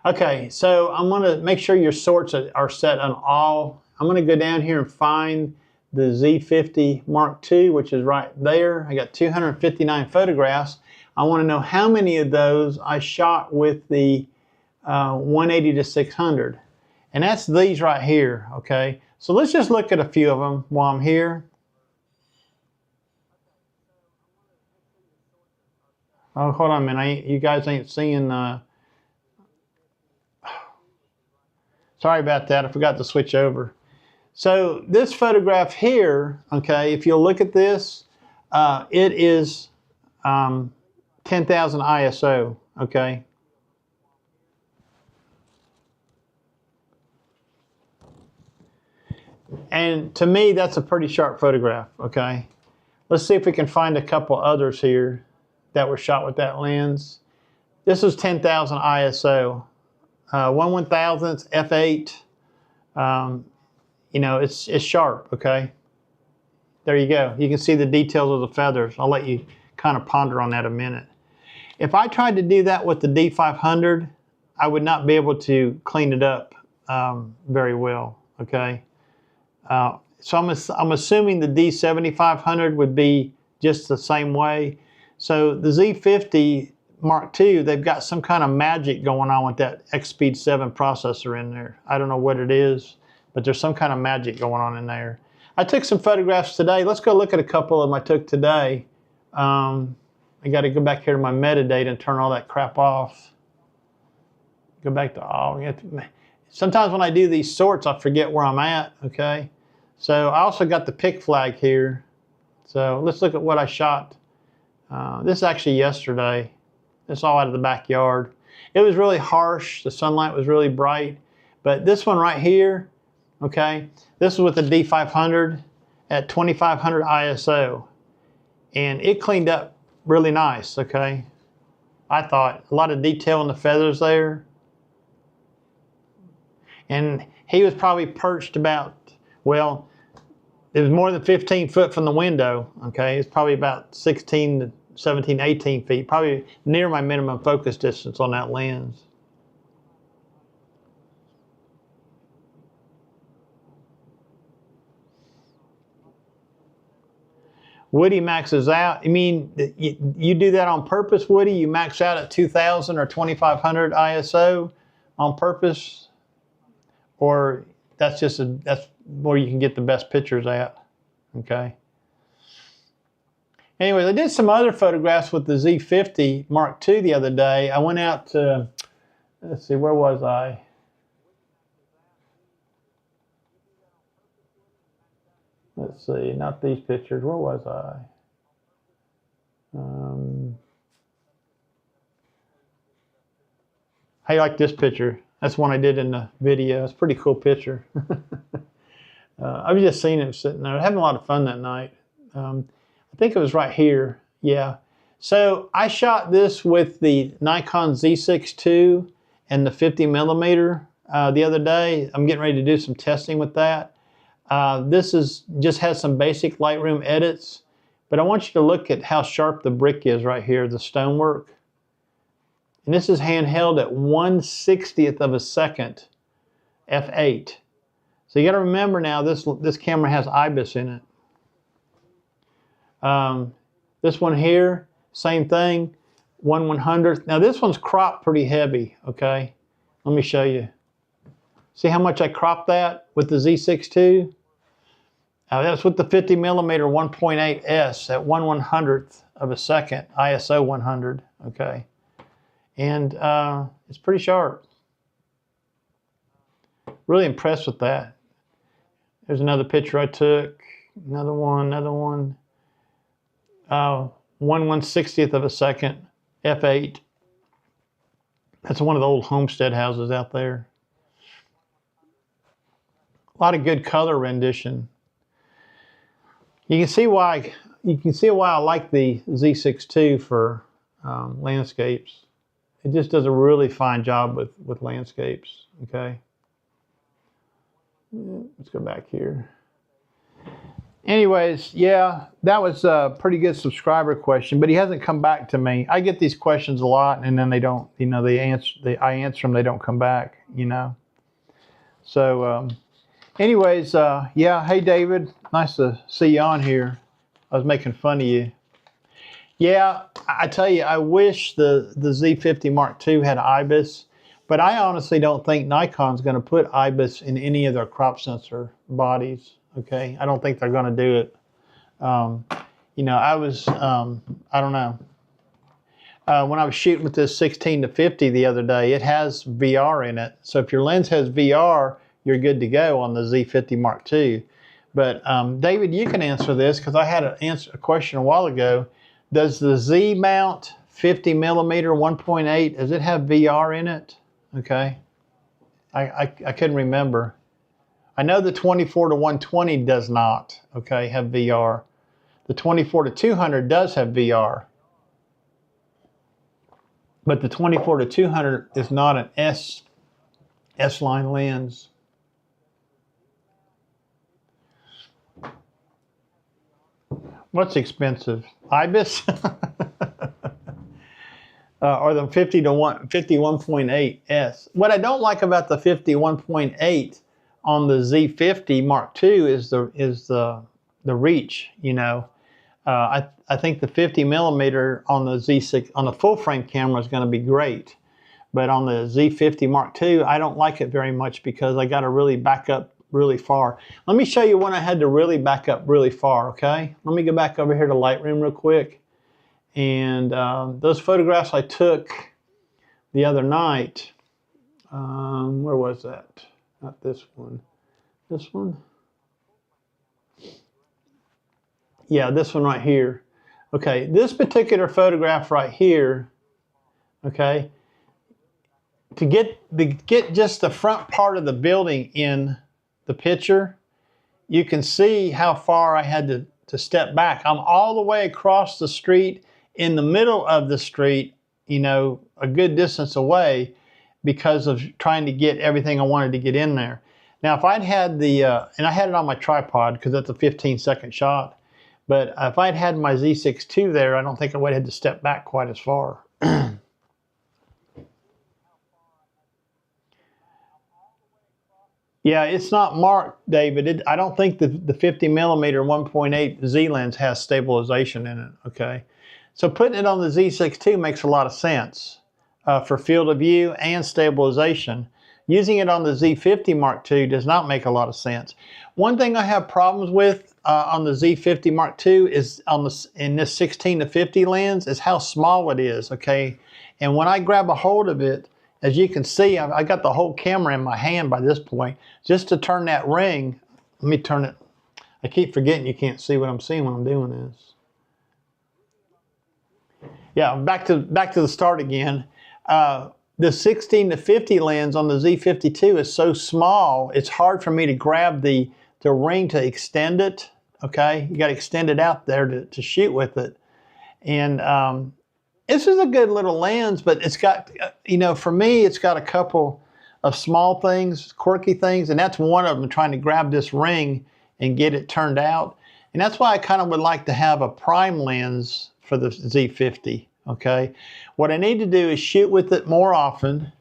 Okay, so I'm going to make sure your sorts are set on all. I'm going to go down here and find the Z50 Mark II, which is right there. I got 259 photographs. I want to know how many of those I shot with the 180 to 600. And that's these right here, okay? So let's just look at a few of them while I'm here. Oh, hold on a minute. You guys ain't seeing... Sorry about that. I forgot to switch over. So this photograph here, okay, if you'll look at this, it is 10,000 ISO, okay? And to me, that's a pretty sharp photograph, okay? Let's see if we can find a couple others here that were shot with that lens. This is 10,000 ISO. 1/1000th f8. You know, it's sharp, okay? There you go. You can see the details of the feathers. I'll let you kind of ponder on that a minute. If I tried to do that with the D500, I would not be able to clean it up very well, okay? So I'm assuming the D7500 would be just the same way. So the Z50 Mark II, they've got some kind of magic going on with that X-Speed 7 processor in there. I don't know what it is, but there's some kind of magic going on in there. I took some photographs today. Let's go look at a couple of them I took today. I got to go back here to my metadata and turn all that crap off. Go back to all. Sometimes when I do these sorts, I forget where I'm at, okay? So I also got the pick flag here. So let's look at what I shot. This is actually yesterday. It's all out of the backyard. It was really harsh. The sunlight was really bright. But this one right here, okay, this is with the D500 at 2500 ISO. And it cleaned up really nice, okay? I thought a lot of detail in the feathers there. And he was probably perched about, well, it was more than 15 foot from the window, okay? It's probably about 16 to 17, 18 feet, probably near my minimum focus distance on that lens. Woody maxes out. I mean, you do that on purpose, Woody? You max out at 2000 or 2500 ISO on purpose? Or that's where you can get the best pictures at, okay? Anyway, I did some other photographs with the Z50 Mark II the other day. I went out to, let's see, where was I? Let's see, not these pictures. Where was I? How you like this picture? That's one I did in the video. It's a pretty cool picture. I've just seen him sitting there having a lot of fun that night. I think it was right here. Yeah. So I shot this with the Nikon Z6 II and the 50 millimeter the other day. I'm getting ready to do some testing with that. This is just has some basic Lightroom edits, but I want you to look at how sharp the brick is right here, the stonework. And this is handheld at 1/60th of a second, f8. So you got to remember now, this camera has IBIS in it. This one here, same thing, 1/100th. Now this one's cropped pretty heavy, okay? Let me show you. See how much I cropped that with the Z6 II? That's with the 50 millimeter 1.8S at 1/100th of a second, ISO 100, okay? And it's pretty sharp. Really impressed with that. There's another picture I took. Another one. 1/160th of a second, f8. That's one of the old homestead houses out there. A lot of good color rendition. You can see why I like the Z6 II for landscapes. It just does a really fine job with landscapes. Okay. Let's go back here. Anyways, yeah, that was a pretty good subscriber question, but he hasn't come back to me. I get these questions a lot, and then they don't, you know, I answer them, they don't come back, you know. So, anyways, yeah, hey David, nice to see you on here. I was making fun of you. Yeah, I tell you, I wish the Z50 Mark II had IBIS, but I honestly don't think Nikon's going to put IBIS in any of their crop sensor bodies. Okay, I don't think they're going to do it. You know, I don't know. When I was shooting with this 16-50 the other day, it has VR in it. So if your lens has VR, you're good to go on the Z50 Mark II. But David, you can answer this because I had a question a while ago. Does the Z mount 50 millimeter 1.8, does it have VR in it? Okay, I couldn't remember. I know the 24-120 does not, okay, have VR. The 24-200 does have VR. But the 24-200 is not an S-line lens. What's expensive? IBIS? Or the 51.8S. What I don't like about the 51.8 on the Z50 Mark II is the reach, you know. I think the 50 millimeter on the Z6 on the full frame camera is going to be great, but on the Z50 Mark II, I don't like it very much because I got to really back up really far. Let me show you when I had to really back up really far. Okay, let me go back over here to Lightroom real quick, and those photographs I took the other night. Where was that? Not this one. This one? Yeah, this one right here. Okay, this particular photograph right here, okay, to get just the front part of the building in the picture, you can see how far I had to step back. I'm all the way across the street, in the middle of the street, you know, a good distance away because of trying to get everything I wanted to get in there. Now, if I'd had the, and I had it on my tripod because that's a 15-second shot, but if I'd had my Z6 II there, I don't think I would have had to step back quite as far. Yeah, it's not marked, David. I don't think the 50 millimeter 1.8 Z lens has stabilization in it, okay? So putting it on the Z6 II makes a lot of sense for field of view and stabilization. Using it on the Z50 Mark II does not make a lot of sense. One thing I have problems with on the Z50 Mark II is in this 16-50 lens is how small it is, okay? And when I grab a hold of it, as you can see, I got the whole camera in my hand by this point. Just to turn that ring, let me turn it. I keep forgetting you can't see what I'm seeing when I'm doing this. Yeah, back to the start again. the 16 to 50 lens on the Z52 is so small, it's hard for me to grab the ring to extend it, okay? You got to extend it out there to shoot with it. And this is a good little lens, but it's got, you know, for me, it's got a couple of small things, quirky things, and that's one of them, trying to grab this ring and get it turned out. And that's why I kind of would like to have a prime lens for the Z50, okay? What I need to do is shoot with it more often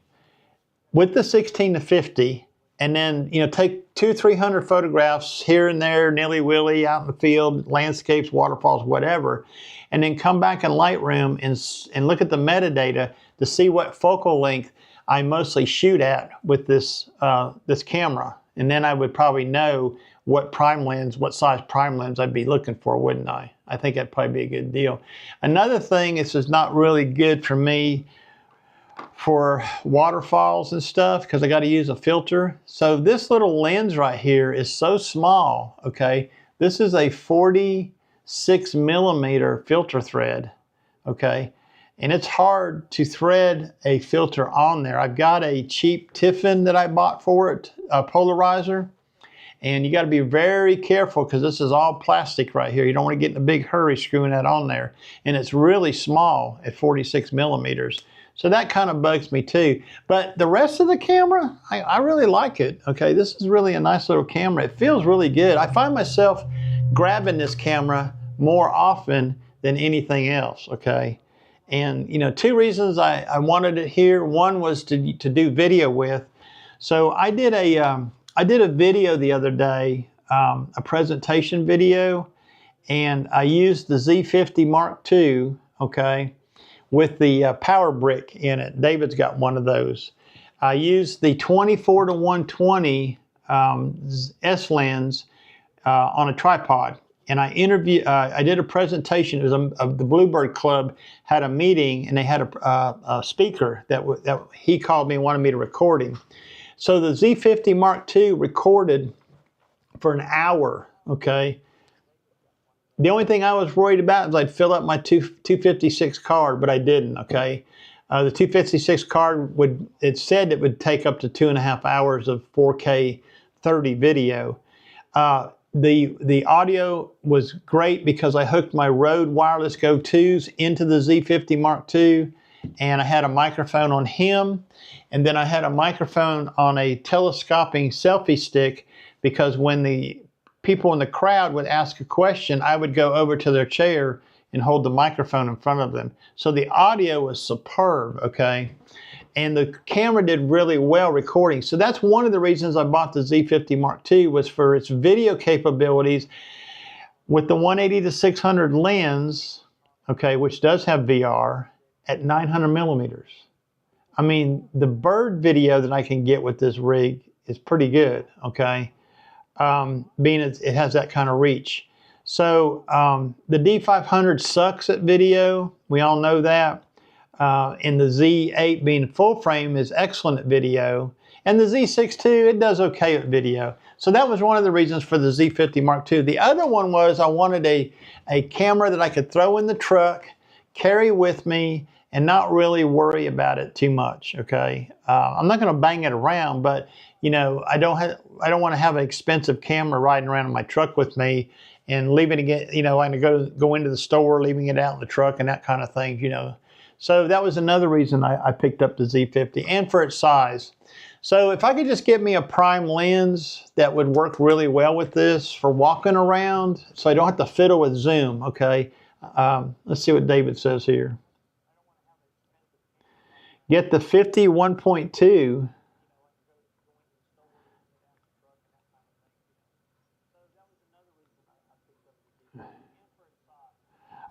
with the 16 to 50, and then, you know, take 200-300 photographs here and there, nilly-willy, out in the field, landscapes, waterfalls, whatever, and then come back in Lightroom and look at the metadata to see what focal length I mostly shoot at with this, this camera. And then I would probably know what prime lens, what size prime lens I'd be looking for, wouldn't I? I think that'd probably be a good deal. Another thing, this is not really good for me for waterfalls and stuff because I got to use a filter. So this little lens right here is so small, okay? This is a 46 millimeter filter thread, okay? And it's hard to thread a filter on there. I've got a cheap Tiffin that I bought for it, a polarizer. And you got to be very careful because this is all plastic right here. You don't want to get in a big hurry screwing that on there. And it's really small at 46 millimeters. So that kind of bugs me too. But the rest of the camera, I really like it. Okay, this is really a nice little camera. It feels really good. I find myself grabbing this camera more often than anything else, okay? And, you know, two reasons I wanted it here. One was to do video with. So I did a video the other day, a presentation video, and I used the Z50 Mark II, okay, with the power brick in it. David's got one of those. I used the 24 to 120 S lens on a tripod. And I did a presentation. It was the Bluebird Club had a meeting, and they had a speaker that he called me and wanted me to record him. So the Z50 Mark II recorded for an hour, okay? The only thing I was worried about was I'd fill up my 256 card, but I didn't, okay? The 256 card it said it would take up to 2.5 hours of 4K 30 video. The audio was great because I hooked my Rode Wireless Go 2s into the Z50 Mark II, and I had a microphone on him, and then I had a microphone on a telescoping selfie stick because when the people in the crowd would ask a question, I would go over to their chair and hold the microphone in front of them. So the audio was superb, okay? And the camera did really well recording. So that's one of the reasons I bought the Z50 Mark II, was for its video capabilities with the 180 to 600 lens, okay, which does have VR, at 900 millimeters. I mean, the bird video that I can get with this rig is pretty good, okay? Being it has that kind of reach. So the D500 sucks at video. We all know that. And the Z8 being full frame is excellent at video. And the Z6 II, it does okay at video. So that was one of the reasons for the Z50 Mark II. The other one was I wanted a camera that I could throw in the truck, carry with me, and not really worry about it too much, okay? I'm not gonna bang it around, but you know, I don't wanna have an expensive camera riding around in my truck with me and leaving it, you know, I'm gonna go into the store, leaving it out in the truck and that kind of thing, you know. So that was another reason I picked up the Z50, and for its size. So if I could just get me a prime lens that would work really well with this for walking around, so I don't have to fiddle with zoom, okay? Let's see what David says here. Get the 50 1.2.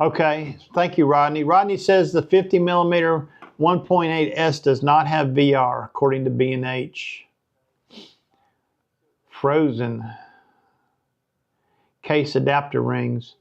Okay, thank you, Rodney. Rodney says the 50 millimeter 1.8S does not have VR, according to B&H. Frozen. Case adapter rings.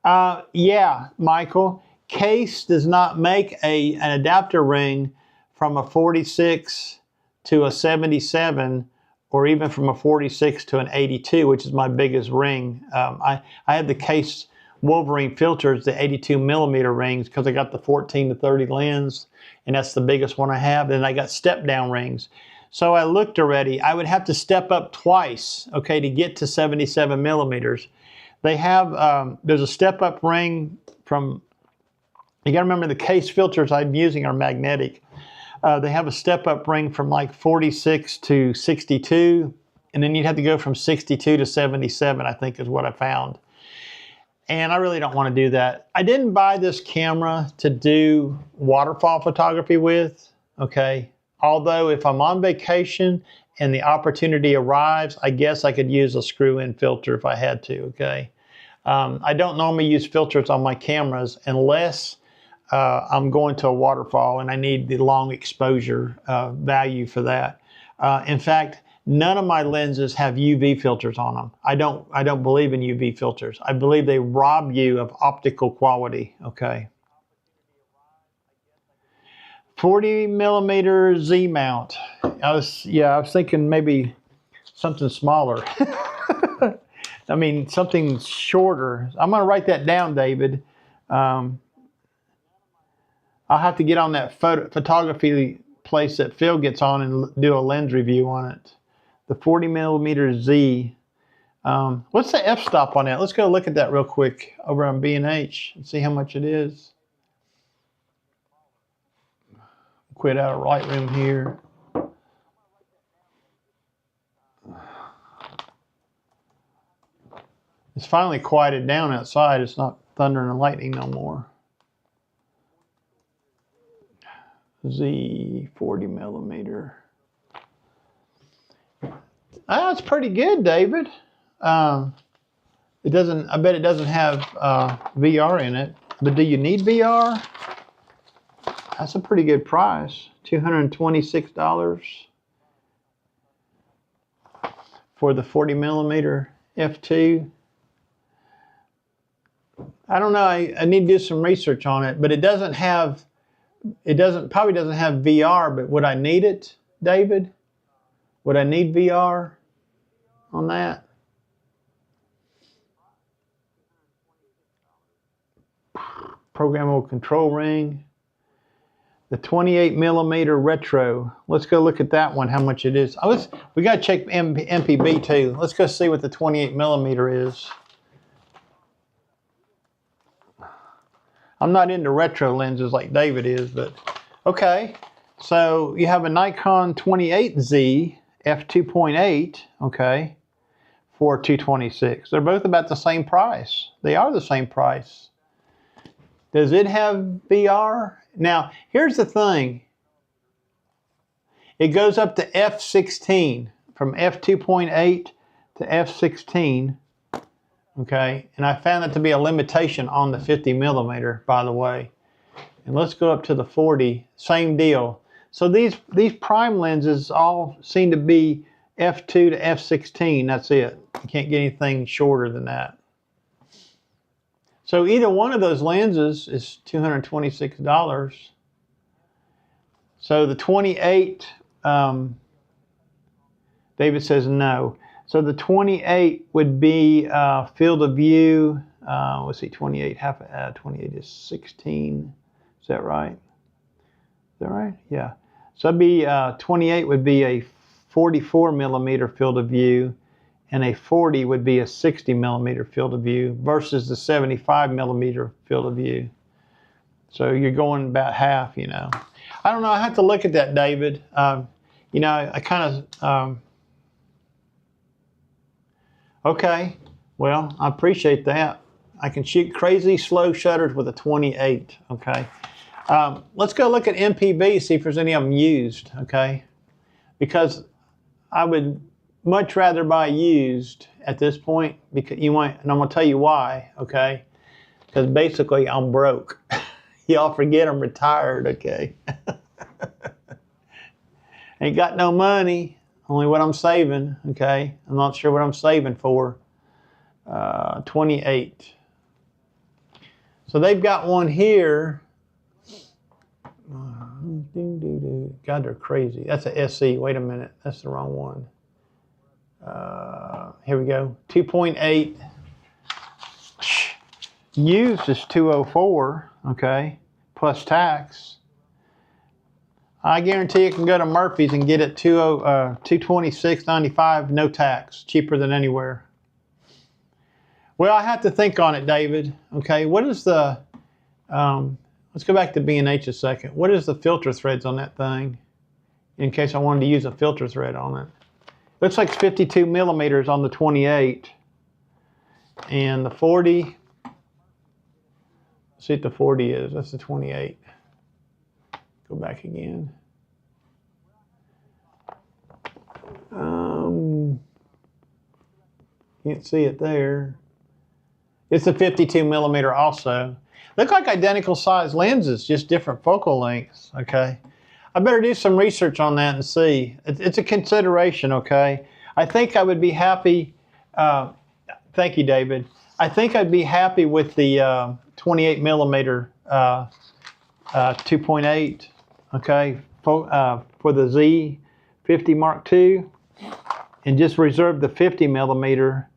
Yeah, Michael. Case does not make an adapter ring from a 46 to a 77, or even from a 46 to an 82, which is my biggest ring. I had the Case Wolverine filters, the 82 millimeter rings, because I got the 14 to 30 lens, and that's the biggest one I have. And I got step down rings. So I looked already. I would have to step up twice, okay, to get to 77 millimeters. They have, there's a step up ring from, you gotta remember the case filters I'm using are magnetic. They have a step up ring from like 46 to 62, and then you'd have to go from 62 to 77, I think is what I found. And I really don't want to do that. I didn't buy this camera to do waterfall photography with, okay? Although if I'm on vacation and the opportunity arrives, I guess I could use a screw-in filter if I had to, okay? I don't normally use filters on my cameras unless I'm going to a waterfall and I need the long exposure value for that. In fact, none of my lenses have UV filters on them. I don't believe in UV filters. I believe they rob you of optical quality, okay? 40 millimeter Z mount. I was thinking maybe something smaller. I mean, something shorter. I'm gonna write that down, David. I'll have to get on that photography place that Phil gets on and do a lens review on it. The 40 millimeter Z. What's the f-stop on that? Let's go look at that real quick over on B&H and see how much it is. Quit out of Lightroom here. It's finally quieted down outside. It's not thundering and lightning no more. Z 40 millimeter. That's pretty good, David. It doesn't. I bet it doesn't have VR in it. But do you need VR? That's a pretty good price. $226 for the 40 millimeter f2. I don't know. I need to do some research on it, but it doesn't have. Probably doesn't have VR. But would I need it, David? Would I need VR on that? Programmable control ring. The 28 millimeter retro. Let's go look at that one, how much it is. We got to check MPB too. Let's go see what the 28 millimeter is. I'm not into retro lenses like David is, but okay. So you have a Nikon 28Z f2.8, okay, for $226. They're both about the same price. They are the same price. Does it have VR? Now, here's the thing. It goes up to f16, from f2.8 to f16, okay? And I found that to be a limitation on the 50 millimeter, by the way. And let's go up to the 40, same deal. So these prime lenses all seem to be f2 to f16, that's it. You can't get anything shorter than that. So either one of those lenses is $226. So the 28, David says no. So the 28 would be field of view. Let's see, 28, 28 is 16. Is that right? Is that right? Yeah. So it'd be 28 would be a 44 millimeter field of view, and a 40 would be a 60 millimeter field of view versus the 75 millimeter field of view. So you're going about half, you know. I don't know, I have to look at that, David. You know, I kind of, okay, well, I appreciate that. I can shoot crazy slow shutters with a 28, okay. Let's go look at MPB, see if there's any of them used, okay. Because I would much rather buy used at this point, because and I'm gonna tell you why, okay? Because basically I'm broke. Y'all forget I'm retired, okay? Ain't got no money, only what I'm saving, okay? I'm not sure what I'm saving for. 28. So they've got one here. God, they're crazy. That's a SE. Wait a minute, that's the wrong one. Here we go, 2.8. Used is 204, okay, plus tax. I guarantee you can go to Murphy's and get it 226.95, no tax, cheaper than anywhere. Well, I have to think on it, David. Okay, what is the? Let's go back to B&H a second. What is the filter threads on that thing? In case I wanted to use a filter thread on it. Looks like it's 52 millimeters on the 28, and the 40. See what the 40 is. That's the 28. Go back again. Can't see it there. It's a 52 millimeter also. Look like identical size lenses, just different focal lengths, okay? I better do some research on that and see. It's a consideration, okay? I think I would be happy, thank you, David. I think I'd be happy with the 28 millimeter 2.8, okay, for the Z50 Mark II, and just reserve the 50 millimeter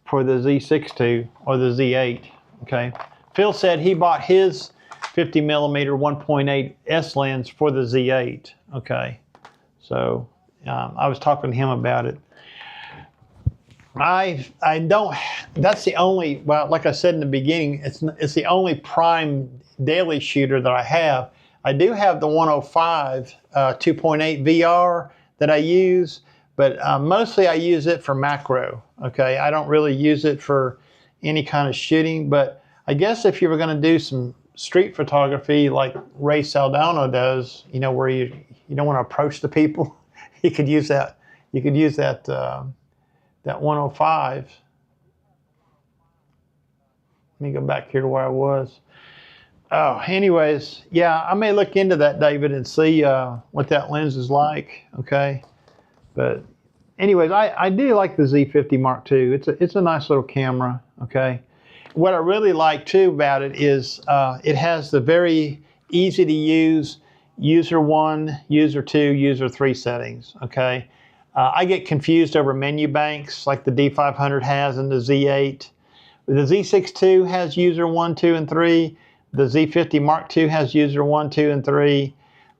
for the Z6 II or the Z8, okay. Phil said he bought his 50 millimeter 1.8 S lens for the Z8, okay. So I was talking to him about it. I don't, that's the only, well, like I said in the beginning, it's the only prime daily shooter that I have. I do have the 105 2.8 VR that I use, but mostly I use it for macro, okay? I don't really use it for any kind of shooting, but I guess if you were gonna do some street photography like Ray Saldano does, you know, where you don't wanna approach the people, you could use that, that 105. Let me go back here to where I was. Oh, anyways, yeah, I may look into that, David, and see what that lens is like, okay? But anyways, I do like the Z50 Mark II. It's a nice little camera, okay? What I really like too about it is it has the very easy to use user 1, user 2, user 3 settings, okay? I get confused over menu banks like the D500 has and the Z8. The Z6 II has user 1, 2, and 3. The Z50 Mark II has user 1, 2, and 3.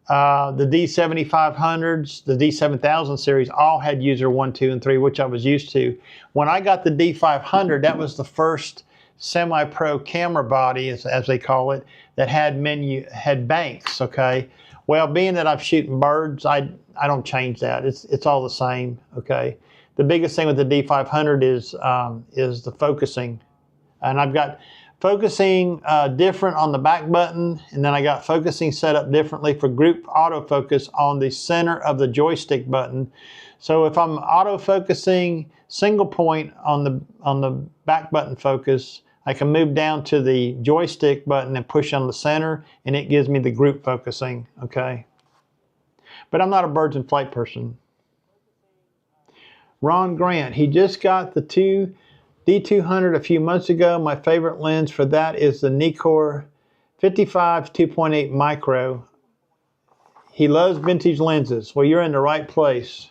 The D7500s, the D7000 series all had user 1, 2, and 3, which I was used to. When I got the D500, that was the first semi-pro camera body, as they call it, that had banks, okay? Well, being that I'm shooting birds, I don't change that. It's all the same, okay? The biggest thing with the D500 is the focusing. And I've got focusing different on the back button, and then I got focusing set up differently for group autofocus on the center of the joystick button. So if I'm autofocusing single point on the back button focus, I can move down to the joystick button and push on the center, and it gives me the group focusing, okay? But I'm not a birds in flight person. Ron Grant, he just got the D200 a few months ago. My favorite lens for that is the Nikon 55 2.8 micro. He loves vintage lenses. Well, you're in the right place.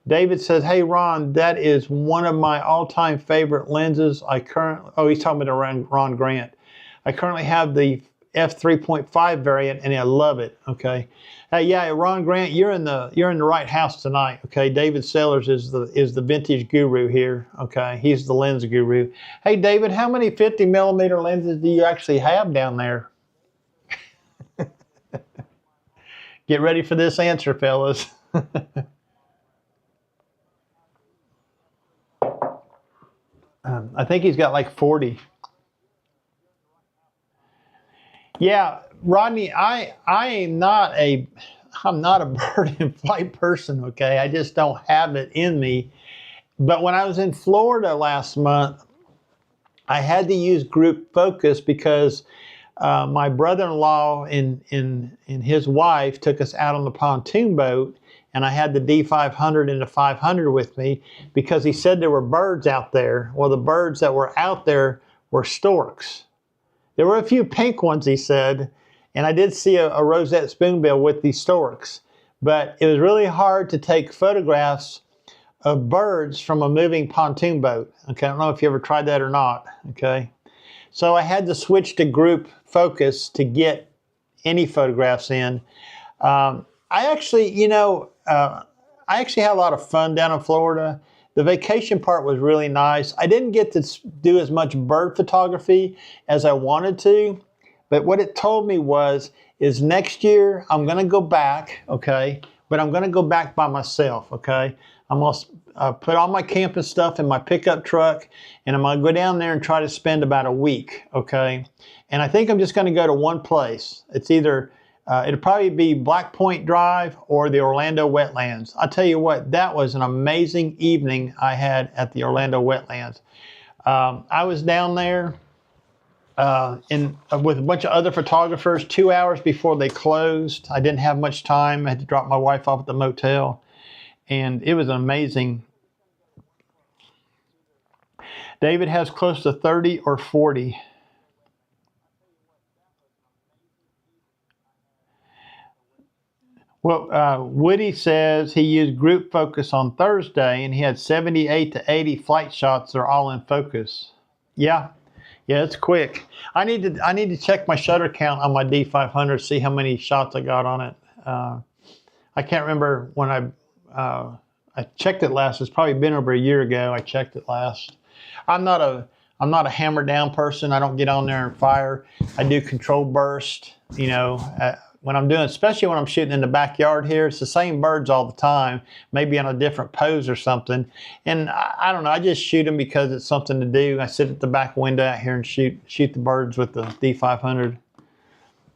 David says, hey Ron, that is one of my all-time favorite lenses. He's talking about Ron Grant. I currently have the f3.5 variant and I love it, okay? Hey, yeah, Ron Grant, you're in the right house tonight, okay? David Sellers is the vintage guru here, okay? He's the lens guru. Hey David, how many 50 millimeter lenses do you actually have down there? Get ready for this answer, fellas. I think he's got like 40. Yeah, Rodney, I'm not a bird in flight person, okay? I just don't have it in me. But when I was in Florida last month, I had to use group focus because my brother-in-law and his wife took us out on the pontoon boat, and I had the D500 and the 500 with me because he said there were birds out there. Well, the birds that were out there were storks. There were a few pink ones, he said, and I did see a rosette spoonbill with these storks. But it was really hard to take photographs of birds from a moving pontoon boat. Okay, I don't know if you ever tried that or not, okay? So I had to switch to group focus to get any photographs in. I actually, I actually had a lot of fun down in Florida. The vacation part was really nice. I didn't get to do as much bird photography as I wanted to, but what it told me is next year I'm going to go back, okay? But I'm going to go back by myself, okay? I'm going to put all my camping stuff in my pickup truck, and I'm going to go down there and try to spend about a week, okay? And I think I'm just going to go to one place. It's either it'll probably be Black Point Drive or the Orlando Wetlands. I'll tell you what, that was an amazing evening I had at the Orlando Wetlands. I was down there with a bunch of other photographers 2 hours before they closed. I didn't have much time. I had to drop my wife off at the motel. And it was amazing. David has close to 30 or 40. Well, Woody says he used group focus on Thursday and he had 78 to 80 flight shots that are all in focus. Yeah, it's quick. I need to check my shutter count on my D500, see how many shots I got on it. I can't remember when I checked it last. It's probably been over a year ago. I checked it last. I'm not a hammer down person. I don't get on there and fire. I do control burst, when I'm doing, especially when I'm shooting in the backyard here. It's the same birds all the time, maybe on a different pose or something. And I don't know, I just shoot them because it's something to do. I sit at the back window out here and shoot the birds with the D500.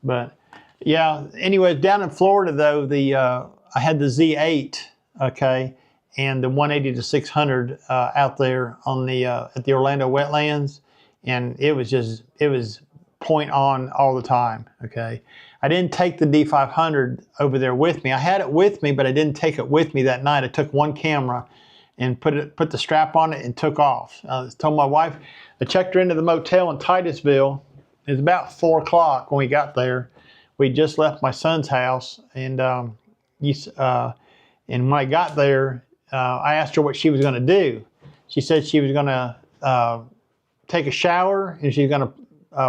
But yeah, anyways, down in Florida though, I had the Z8, okay, and the 180 to 600 out there on at the Orlando Wetlands, and it was point on all the time, okay. I didn't take the D500 over there with me. I had it with me, but I didn't take it with me that night. I took one camera and put the strap on it and took off. I told my wife, I checked her into the motel in Titusville. It was about 4 o'clock when we got there. We just left my son's house, and when I got there, I asked her what she was going to do. She said she was going to take a shower and she's going to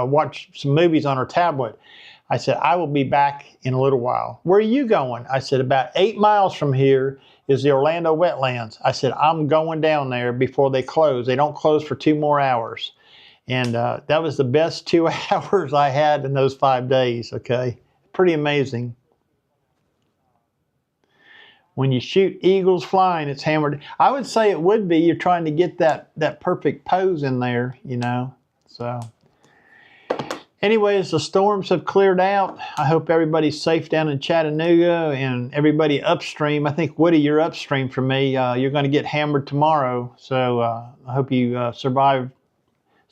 watch some movies on her tablet. I said, I will be back in a little while. Where are you going? I said, about 8 miles from here is the Orlando Wetlands. I said, I'm going down there before they close. They don't close for 2 more hours. And that was the best 2 hours I had in those 5 days, okay? Pretty amazing. When you shoot eagles flying, it's hammered. I would say it would be. You're trying to get that perfect pose in there, so... Anyways, the storms have cleared out. I hope everybody's safe down in Chattanooga and everybody upstream. I think, Woody, you're upstream from me. You're going to get hammered tomorrow. So I hope you survive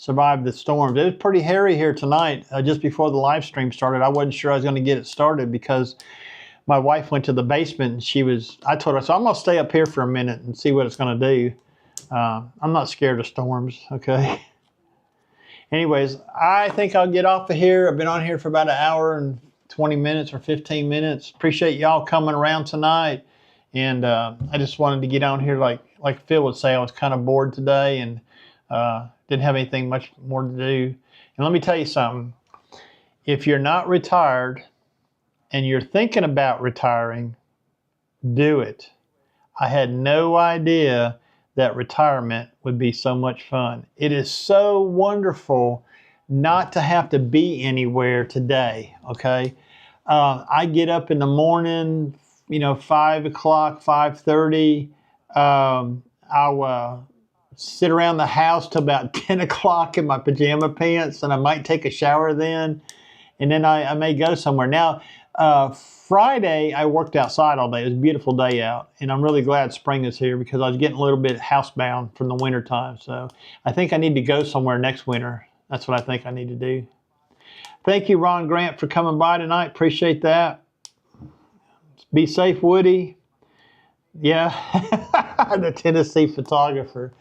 the storms. It was pretty hairy here tonight. Just before the live stream started, I wasn't sure I was going to get it started because my wife went to the basement and I told her, so I'm going to stay up here for a minute and see what it's going to do. I'm not scared of storms, okay? Anyways, I think I'll get off of here. I've been on here for about an hour and 20 minutes or 15 minutes. Appreciate y'all coming around tonight. And I just wanted to get on here like Phil would say. I was kind of bored today and didn't have anything much more to do. And let me tell you something. If you're not retired and you're thinking about retiring, do it. I had no idea that retirement would be so much fun. It is so wonderful not to have to be anywhere today, okay? I get up in the morning, 5 o'clock, 5:30. I'll sit around the house till about 10 o'clock in my pajama pants, and I might take a shower then, and then I may go somewhere. Now, Friday, I worked outside all day. It was a beautiful day out, and I'm really glad spring is here because I was getting a little bit housebound from the winter time. So I think I need to go somewhere next winter. That's what I think I need to do. Thank you, Ron Grant, for coming by tonight. Appreciate that. Be safe, Woody. Yeah, the Tennessee photographer.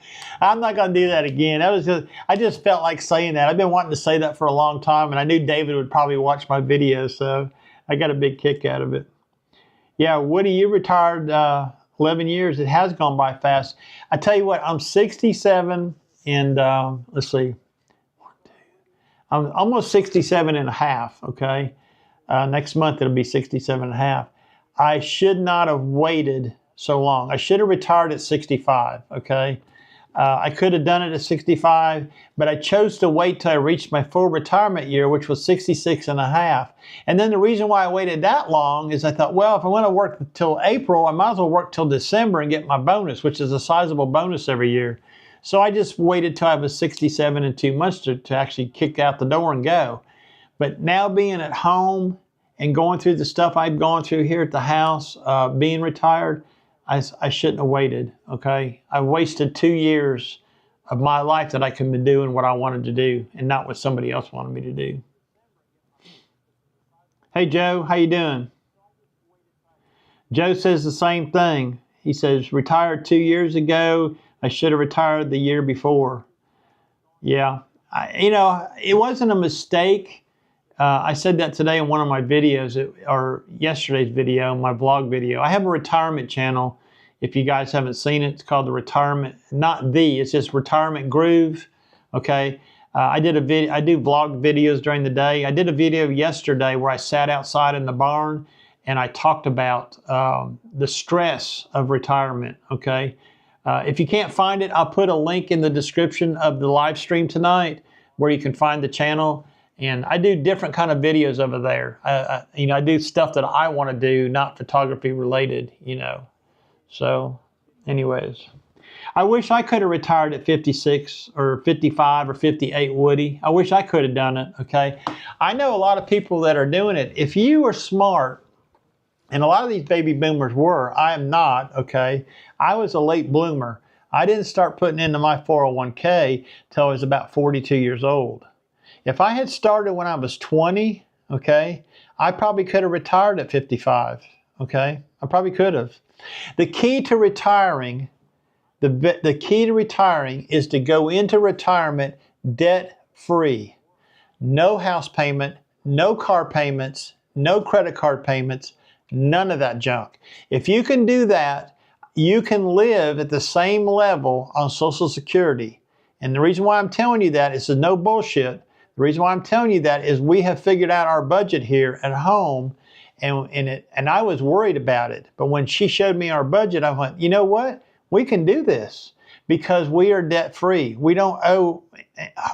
I'm not going to do that again. I just felt like saying that. I've been wanting to say that for a long time, and I knew David would probably watch my video, so I got a big kick out of it. Yeah, Woody, you retired 11 years. It has gone by fast. I tell you what, I'm 67, and let's see. I'm almost 67 and a half, okay? Next month it'll be 67 and a half. I should not have waited so long. I should have retired at 65, okay? I could have done it at 65, but I chose to wait till I reached my full retirement year, which was 66 and a half. And then the reason why I waited that long is I thought, well, if I want to work till April, I might as well work till December and get my bonus, which is a sizable bonus every year. So I just waited till I was 67 and 2 months to actually kick out the door and go. But now being at home and going through the stuff I've gone through here at the house, being retired, I shouldn't have waited, okay? I wasted 2 years of my life that I could have been doing what I wanted to do and not what somebody else wanted me to do. Hey, Joe, how you doing? Joe says the same thing. He says, retired 2 years ago. I should have retired the year before. Yeah, it wasn't a mistake. I said that today in one of my videos, or yesterday's video, my vlog video. I have a retirement channel. If you guys haven't seen it, it's called the Retirement, it's just Retirement Groove. Okay, I do vlog videos during the day. I did a video yesterday where I sat outside in the barn and I talked about the stress of retirement. Okay, if you can't find it, I'll put a link in the description of the live stream tonight where you can find the channel. And I do different kind of videos over there. I do stuff that I want to do, not photography related, So, anyways, I wish I could have retired at 56 or 55 or 58, Woody. I wish I could have done it, okay? I know a lot of people that are doing it. If you are smart, and a lot of these baby boomers were, I am not, okay? I was a late bloomer. I didn't start putting into my 401k till I was about 42 years old. If I had started when I was 20, okay, I probably could have retired at 55, okay? I probably could have. The key to retiring, the key to retiring is to go into retirement debt-free. No house payment, no car payments, no credit card payments, none of that junk. If you can do that, you can live at the same level on Social Security. And the reason why I'm telling you that is no bullshit. The reason why I'm telling you that is we have figured out our budget here at home, and I was worried about it. But when she showed me our budget, I went, you know what? We can do this because we are debt free. We don't owe,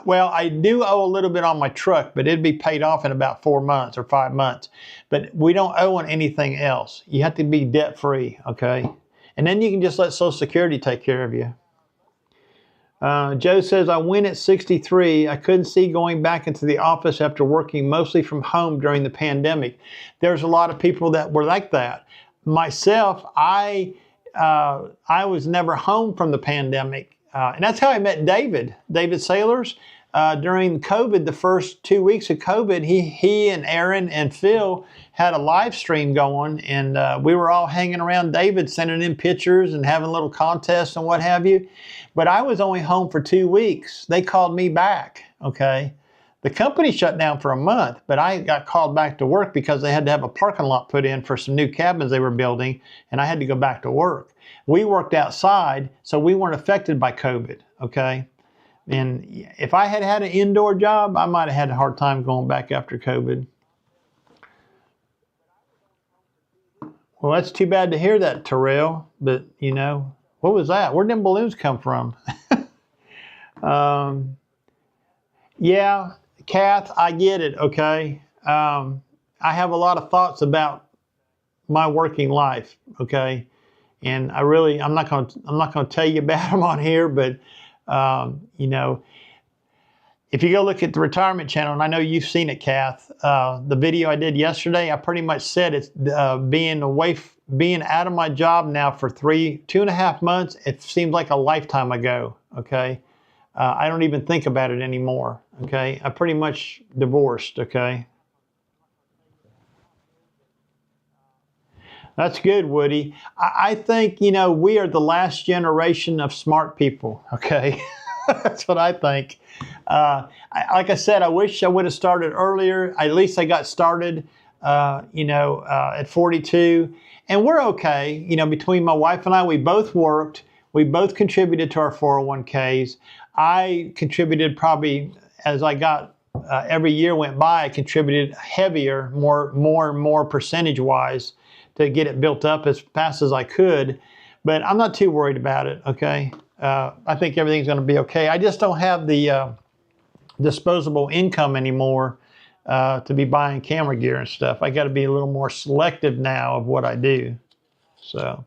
well, I do owe a little bit on my truck, but it'd be paid off in about 4 months or 5 months. But we don't owe on anything else. You have to be debt free, okay? And then you can just let Social Security take care of you. Joe says, I went at 63. I couldn't see going back into the office after working mostly from home during the pandemic. There's a lot of people that were like that. Myself, I was never home from the pandemic. And that's how I met David Sailors. During COVID, the first 2 weeks of COVID, he and Aaron and Phil had a live stream going, and we were all hanging around David, sending in pictures and having little contests and what have you. But I was only home for 2 weeks. They called me back, okay? The company shut down for a month, but I got called back to work because they had to have a parking lot put in for some new cabins they were building, and I had to go back to work. We worked outside, so we weren't affected by COVID, okay? And if I had had an indoor job, I might have had a hard time going back after COVID. Well, that's too bad to hear that, Terrell. But, what was that? Where'd them balloons come from? Yeah, Kath, I get it, okay? I have a lot of thoughts about my working life, okay? And I'm not going to tell you about them on here, but if you go look at the retirement channel, and I know you've seen it, Kath, the video I did yesterday, I pretty much said it's being out of my job now for 2.5 months. It seems like a lifetime ago. Okay, I don't even think about it anymore. Okay, I pretty much divorced. Okay. That's good, Woody. I think, we are the last generation of smart people, okay? That's what I think. Like I said, I wish I would have started earlier. At least I got started, at 42. And we're okay. Between my wife and I, we both worked. We both contributed to our 401ks. I contributed probably as I got every year went by, I contributed heavier, more percentage-wise to get it built up as fast as I could. But I'm not too worried about it, okay? I think everything's going to be okay. I just don't have the disposable income anymore to be buying camera gear and stuff. I got to be a little more selective now of what I do. So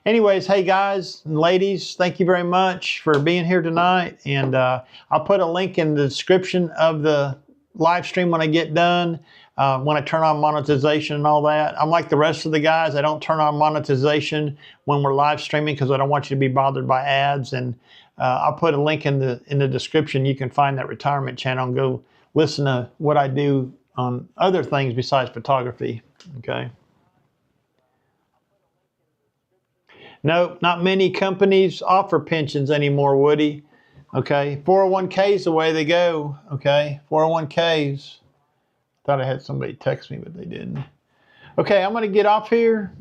anyways, hey guys and ladies, thank you very much for being here tonight. And I'll put a link in the description of the live stream when I get done, when I turn on monetization and all that. I'm like the rest of the guys. I don't turn on monetization when we're live streaming because I don't want you to be bothered by ads. And I'll put a link in the description. You can find that retirement channel and go listen to what I do on other things besides photography, okay? No, not many companies offer pensions anymore, Woody. Okay, 401ks the way they go. Okay, 401ks. Thought I had somebody text me, but they didn't. Okay, I'm going to get off here.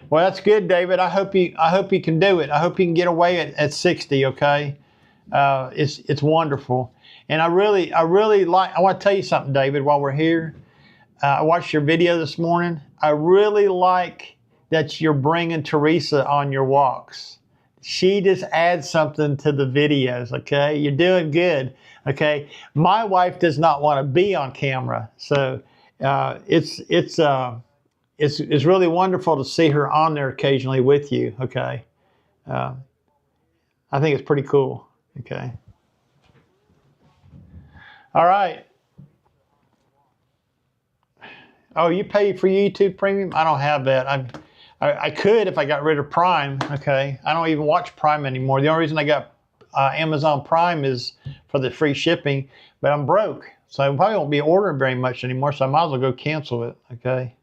Well, that's good, David. I hope you can do it. I hope you can get away at 60. Okay, it's wonderful, and I really like. I want to tell you something, David. While we're here, I watched your video this morning. I really like that you're bringing Teresa on your walks. She just adds something to the videos, okay? You're doing good, okay? My wife does not want to be on camera, so it's really wonderful to see her on there occasionally with you, okay? I think it's pretty cool, okay? All right. Oh, you pay for YouTube Premium? I don't have that. I could if I got rid of Prime, okay? I don't even watch Prime anymore. The only reason I got Amazon Prime is for the free shipping, but I'm broke. So I probably won't be ordering very much anymore, so I might as well go cancel it, okay?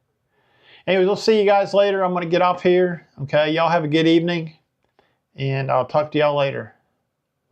Anyways, we'll see you guys later. I'm going to get off here, okay? Y'all have a good evening, and I'll talk to y'all later.